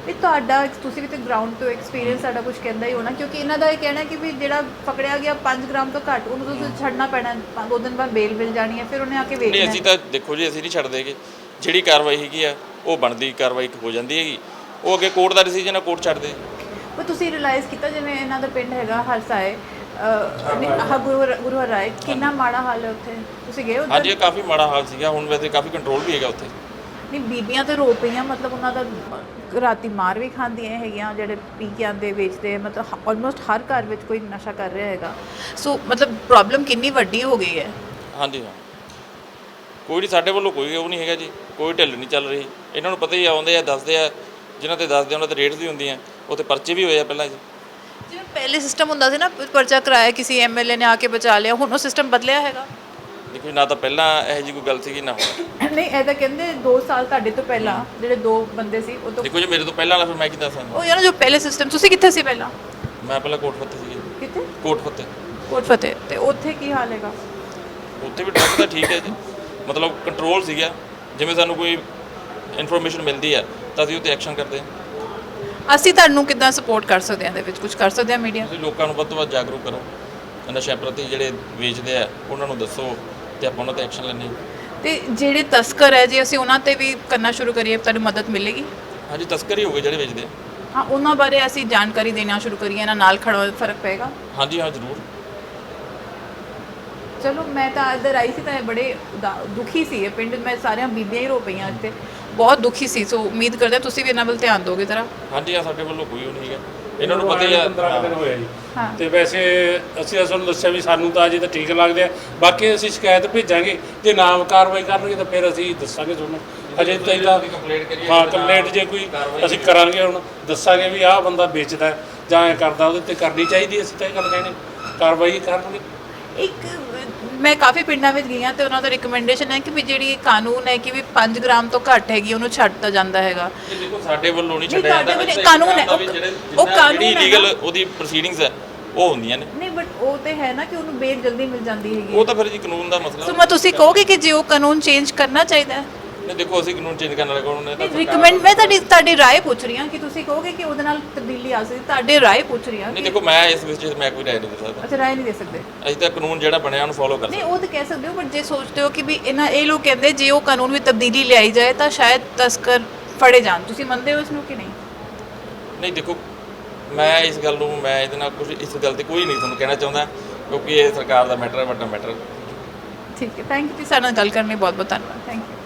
ਵੀ ਤੁਹਾਡਾ ਤੁਸੀਂ ਵੀ ਤੇ ਗਰਾਊਂਡ ਤੋਂ ਐਕਸਪੀਰੀਅੰਸ ਸਾਡਾ ਕੁਝ ਕਹਿੰਦਾ ਹੀ ਹੋਣਾ, ਕਿਉਂਕਿ ਇਹਨਾਂ ਦਾ ਇਹ ਕਹਿਣਾ ਕਿ ਵੀ ਜਿਹੜਾ ਪਕੜਿਆ ਗਿਆ 5 ਗ੍ਰਾਮ ਤੋਂ ਘੱਟ ਉਹਨੂੰ ਤੁਸੀਂ ਛੱਡਣਾ ਪੈਣਾ, 2 ਦਿਨ ਬਾਅਦ ਬੇਲ ਮਿਲ ਜਾਣੀ ਹੈ, ਫਿਰ ਉਹਨੇ ਆ ਕੇ ਵੇਚਣਾ। ਨਹੀਂ ਅਸੀਂ ਤਾਂ ਦੇਖੋ ਜੀ ਅਸੀਂ ਨਹੀਂ ਛੱਡ ਦੇਗੇ, ਜਿਹੜੀ ਕਾਰਵਾਈ ਹੈਗੀ ਆ ਉਹ ਬਣਦੀ ਕਾਰਵਾਈ ਹੋ ਜਾਂਦੀ ਹੈਗੀ, ਉਹ ਅੱਗੇ ਕੋਰਟ ਦਾ ਡਿਸੀਜਨ ਆ, ਕੋਰਟ ਛੱਡ ਦੇ। ਪਰ ਤੁਸੀਂ ਰਿਅਲਾਈਜ਼ ਕੀਤਾ ਜਿਵੇਂ ਇਹਨਾਂ ਦਾ ਪਿੰਡ ਹੈਗਾ ਹਰਸਾਏ, ਗੁਰੂ ਹਰਾਏ, ਕਿੰਨਾ ਮਾੜਾ ਹਾਲ ਹੈ ਉੱਥੇ, ਤੁਸੀਂ ਗਏ ਉੱਧਰ? ਹਾਂਜੀ ਕਾਫੀ ਮਾੜਾ ਹਾਲ ਸੀਗਾ, ਹੁਣ ਵੈਸੇ ਕਾਫੀ ਕੰਟਰੋਲ ਵੀ ਹੈਗਾ ਉੱਥੇ। ਨਹੀਂ ਬੀਬੀਆਂ ਤੇ ਰੋ ਪਈਆਂ, ਮਤਲਬ ਉਹਨਾਂ ਦਾ ਰਾਤੀ ਮਾਰ ਵੀ ਖਾਂਦੀਆਂ ਹੈਗੀਆਂ ਜਿਹੜੇ ਪੀ ਕੇ ਆਉਂਦੇ ਵੇਚਦੇ, ਮਤਲਬ ਆਲਮੋਸਟ ਹਰ ਘਰ ਵਿੱਚ ਕੋਈ ਨਸ਼ਾ ਕਰ ਰਿਹਾ ਹੈਗਾ। ਸੋ ਮਤਲਬ ਪ੍ਰੋਬਲਮ ਕਿੰਨੀ ਵੱਡੀ ਹੋ ਗਈ ਹੈ। ਹਾਂਜੀ ਹਾਂ, ਕੋਈ ਨਹੀਂ ਸਾਡੇ ਵੱਲੋਂ ਕੋਈ ਉਹ ਨਹੀਂ ਹੈਗਾ ਜੀ, ਕੋਈ ਢਿੱਲ ਨਹੀਂ ਚੱਲ ਰਹੀ। ਇਹਨਾਂ ਨੂੰ ਪਤਾ ਹੀ ਆਉਂਦੇ ਆ, ਦੱਸਦੇ ਆ, ਜਿਨ੍ਹਾਂ ਤੇ ਦੱਸਦੇ ਉਹਨਾਂ ਤੇ ਰੇਟਸ ਵੀ ਹੁੰਦੀਆਂ, ਉੱਥੇ ਪਰਚੇ ਵੀ ਹੋਏ ਆ ਪਹਿਲਾਂ ਜੀ। ਜਿਵੇਂ ਪਹਿਲੇ ਸਿਸਟਮ ਹੁੰਦਾ ਸੀ ਨਾ, ਪਰਚਾ ਕਰਾਇਆ ਕਿਸੇ ਐਮਐਲਏ ਨੇ ਆ ਕੇ ਬਚਾ ਲਿਆ, ਹੁਣ ਉਹ ਸਿਸਟਮ ਬਦਲਿਆ ਹੈਗਾ? ਦੇਖੋ ਨਾ ਤਾਂ ਪਹਿਲਾਂ ਇਹੋ ਜਿਹੀ ਕੋਈ ਗੱਲ ਸੀਗੀ ਨਾ ਹੁਣ। ਨਹੀਂ ਇਹ ਤਾਂ ਕਹਿੰਦੇ 2 ਸਾਲ ਤੁਹਾਡੇ ਤੋਂ ਪਹਿਲਾਂ ਜਿਹੜੇ 2 ਬੰਦੇ ਸੀ ਉਹ ਤੋਂ, ਦੇਖੋ ਜੀ ਮੇਰੇ ਤੋਂ ਪਹਿਲਾਂ ਵਾਲਾ ਫਿਰ ਮੈਂ ਕੀ ਦੱਸਾਂ। ਉਹ ਯਾਰ ਜੋ ਪਹਿਲੇ ਸਿਸਟਮ, ਤੁਸੀਂ ਕਿੱਥੇ ਸੀ ਪਹਿਲਾਂ? ਮੈਂ ਪਹਿਲਾਂ ਕੋਟ ਫਤਿਹ ਸੀਗੀ। ਕਿੱਥੇ? ਕੋਟ ਫਤਿਹ। ਕੋਟ ਫਤਿਹ, ਤੇ ਉੱਥੇ ਕੀ ਹਾਲ ਹੈਗਾ? ਉੱਥੇ ਵੀ ਡਰੱਗ ਤਾਂ ਠੀਕ ਹੈ ਜੀ, ਮਤਲਬ ਕੰਟਰੋਲ ਸੀਗਾ, ਜਿਵੇਂ ਸਾਨੂੰ ਕੋਈ ਇਨਫੋਰਮੇਸ਼ਨ ਮਿਲਦੀ ਹੈ ਤਾਂ ਅਸੀਂ ਉੱਤੇ ਐਕਸ਼ਨ ਕਰਦੇ ਹਾਂ। ਅਸੀਂ ਤੁਹਾਨੂੰ ਕਿੱਦਾਂ ਸਪੋਰਟ ਕਰ ਸਕਦੇ ਹਾਂ, ਇਹਦੇ ਵਿੱਚ ਕੁਝ ਕਰ ਸਕਦੇ ਹਾਂ? ਮੀਡੀਆ ਤੁਸੀਂ ਲੋਕਾਂ ਨੂੰ ਵੱਧ ਤੋਂ ਵੱਧ ਜਾਗਰੂਕ ਕਰੋ, ਨਸ਼ਿਆਂ ਪ੍ਰਤੀ ਜਿਹੜੇ ਵੇਚਦੇ ਆ ਉਹਨਾਂ ਨੂੰ ਦੱਸੋ ਤੇ ਆਪਾਂ ਉਹਨਾਂ ਤੇ ਐਕਸ਼ਨ ਲੈਣੇ। ਤੇ ਜਿਹੜੇ ਤਸਕਰ ਹੈ ਜੇ ਅਸੀਂ ਉਹਨਾਂ ਤੇ ਵੀ ਕਰਨਾ ਸ਼ੁਰੂ ਕਰੀਏ, ਤੁਹਾਨੂੰ ਮਦਦ ਮਿਲੇਗੀ? ਹਾਂਜੀ ਤਸਕਰ ਹੀ ਹੋ ਗਏ ਜਿਹੜੇ ਵੇਚਦੇ ਆ। ਹਾਂ, ਉਹਨਾਂ ਬਾਰੇ ਅਸੀਂ ਜਾਣਕਾਰੀ ਦੇਣਾ ਸ਼ੁਰੂ ਕਰੀਏ, ਇਹਨਾਂ ਨਾਲ ਖੜੋ, ਫਰਕ ਪਏਗਾ? ਹਾਂਜੀ ਹਾਂ ਜ਼ਰੂਰ। ਚਲੋ ਮੈਂ ਤਾਂ ਇੱਧਰ ਆਈ ਸੀ ਤਾਂ ਬੜੇ ਦੁਖੀ ਸੀ ਇਹ ਪਿੰਡ, ਮੈਂ ਸਾਰੀਆਂ ਬੀਬੀਆਂ ਹੀ ਰੋ ਪਈਆਂ ਇੱਥੇ, ਬਹੁਤ ਦੁਖੀ ਸੀ। ਸੋ ਉਮੀਦ ਕਰਦੇ ਤੁਸੀਂ ਵੀ ਇਹਨਾਂ ਵੱਲ ਧਿਆਨ ਦੋਗੇ ਜ਼ਰਾ। ਹਾਂਜੀ ਹਾਂ, ਸਾਡੇ ਵੱਲੋਂ ਕੋਈ ਉਹ ਨਹੀਂ ਹੈਗਾ, ਇਹਨਾਂ ਨੂੰ ਪਤਾ ਹੀ ਆ। 15 ਦਿਨ ਹੋਇਆ ਜੀ, ਤੇ ਵੈਸੇ ਅਸੀਂ ਤੁਹਾਨੂੰ ਦੱਸਿਆ ਵੀ ਸਾਨੂੰ ਤਾਂ ਅਜੇ ਤਾਂ ਠੀਕ ਲੱਗਦੇ ਆ, ਬਾਕੀ ਅਸੀਂ ਸ਼ਿਕਾਇਤ ਭੇਜਾਂਗੇ, ਜੇ ਨਾ ਕਾਰਵਾਈ ਕਰਨਗੇ ਤਾਂ ਫਿਰ ਅਸੀਂ ਦੱਸਾਂਗੇ ਤੁਹਾਨੂੰ। ਅਜੇ ਤਾਂ ਇਹਦਾ ਹਾਂ ਕੰਪਲੇਂਟ ਜੇ ਕੋਈ ਅਸੀਂ ਕਰਾਂਗੇ, ਹੁਣ ਦੱਸਾਂਗੇ ਵੀ ਆਹ ਬੰਦਾ ਵੇਚਦਾ ਜਾਂ ਐਂ ਕਰਦਾ, ਉਹਦੇ ਤੇ ਕਰਨੀ ਚਾਹੀਦੀ। ਅਸੀਂ ਤਾਂ ਇਹ ਗੱਲ ਕਹਿੰਦੇ ਕਾਰਵਾਈ ਕਰਨਗੇ। ਇੱਕ ਮੈਂ ਕਾਫੀ ਪਿੰਡਾਂ ਵਿੱਚ ਗਈ ਹਾਂ ਤੇ ਉਹਨਾਂ ਦਾ ਰਿਕਮੈਂਡੇਸ਼ਨ ਹੈ ਕਿ ਵੀ ਜਿਹੜੀ ਕਾਨੂੰਨ ਹੈ ਕਿ ਵੀ 5 ਗ੍ਰਾਮ ਤੋਂ ਘੱਟ ਹੈਗੀ ਉਹਨੂੰ ਛੱਡਤਾ ਜਾਂਦਾ ਹੈਗਾ। ਦੇਖੋ ਸਾਡੇ ਵੱਲੋਂ ਨਹੀਂ ਛੱਡਿਆ ਜਾਂਦਾ, ਕਾਨੂੰਨ ਹੈ, ਉਹ ਕਾਨੂੰਨ ਜਿਹੜੀ ਲੀਗਲ ਉਹਦੀ ਪ੍ਰੋਸੀਡਿੰਗਸ ਹੈ ਉਹ ਹੁੰਦੀਆਂ ਨੇ। ਨਹੀਂ ਬਟ ਉਹ ਤੇ ਹੈ ਨਾ ਕਿ ਉਹਨੂੰ ਬੇਲ ਜਲਦੀ ਮਿਲ ਜਾਂਦੀ ਹੈਗੀ। ਉਹ ਤਾਂ ਫਿਰ ਜੀ ਕਾਨੂੰਨ ਦਾ ਮਸਲਾ। ਸੋ ਮੈਂ ਤੁਸੀਂ ਕਹੋਗੇ ਕਿ ਜੇ ਉਹ ਕਾਨੂੰਨ ਚੇਂਜ ਕਰਨਾ ਚਾਹੀਦਾ ਹੈ? ਨਹੀਂ ਦੇਖੋ ਅਸੀਂ ਕਾਨੂੰਨ ਚੇਂਜ ਕਰਨ ਵਾਲੇ ਕੋਲ ਨੇ ਤਾਂ ਰਿਕਮੈਂਡ, ਮੈਂ ਤੁਹਾਡੀ ਰਾਏ ਪੁੱਛ ਰਹੀ ਹਾਂ ਕਿ ਤੁਸੀਂ ਕਹੋਗੇ ਕਿ ਉਹਦੇ ਨਾਲ ਤਬਦੀਲੀ ਆ ਸਕਦੀ, ਤੁਹਾਡੇ ਰਾਏ ਪੁੱਛ ਰਹੀ ਹਾਂ। ਨਹੀਂ ਦੇਖੋ ਮੈਂ ਇਸ ਵਿੱਚ ਮੈਂ ਕੋਈ ਰਾਏ ਨਹੀਂ ਦੇ ਸਕਦਾ। ਅੱਛਾ, ਰਾਏ ਨਹੀਂ ਦੇ ਸਕਦੇ? ਅਸੀਂ ਤਾਂ ਕਾਨੂੰਨ ਜਿਹੜਾ ਬਣਿਆ ਉਹਨੂੰ ਫੋਲੋ ਕਰ ਸਕਦੇ। ਨਹੀਂ ਉਹ ਤਾਂ ਕਹਿ ਸਕਦੇ ਹੋ, ਬਟ ਜੇ ਸੋਚਦੇ ਹੋ ਕਿ ਵੀ ਇਹ ਲੋਕ ਕਹਿੰਦੇ ਜੇ ਉਹ ਕਾਨੂੰਨ ਵਿੱਚ ਤਬਦੀਲੀ ਲਿਆਈ ਜਾਏ ਤਾਂ ਸ਼ਾਇਦ ਤਸਕਰ ਫੜੇ ਜਾਣ, ਤੁਸੀਂ ਮੰਨਦੇ ਹੋ ਇਸ ਨੂੰ ਕਿ ਨਹੀਂ? ਨਹੀਂ ਦੇਖੋ ਮੈਂ ਇਸ ਗੱਲ ਨੂੰ ਮੈਂ ਇਹਦੇ ਨਾਲ ਕੁਝ ਇਸ ਗੱਲ ਤੇ ਕੋਈ ਨਹੀਂ ਤੁਹਾਨੂੰ ਕਹਿਣਾ ਚਾਹੁੰਦਾ ਕਿਉਂਕਿ ਇਹ ਸਰਕਾਰ ਦਾ ਮੈਟਰ ਹੈ, ਵੱਡਾ ਮੈਟਰ। ਠੀਕ ਹੈ, ਥੈਂਕ ਯੂ ਜੀ, ਸਾਡੇ ਨਾਲ ਗੱਲ ਕਰਨ ਲਈ ਬਹੁਤ ਬਹੁਤ ਧੰਨਵਾਦ। Thank you.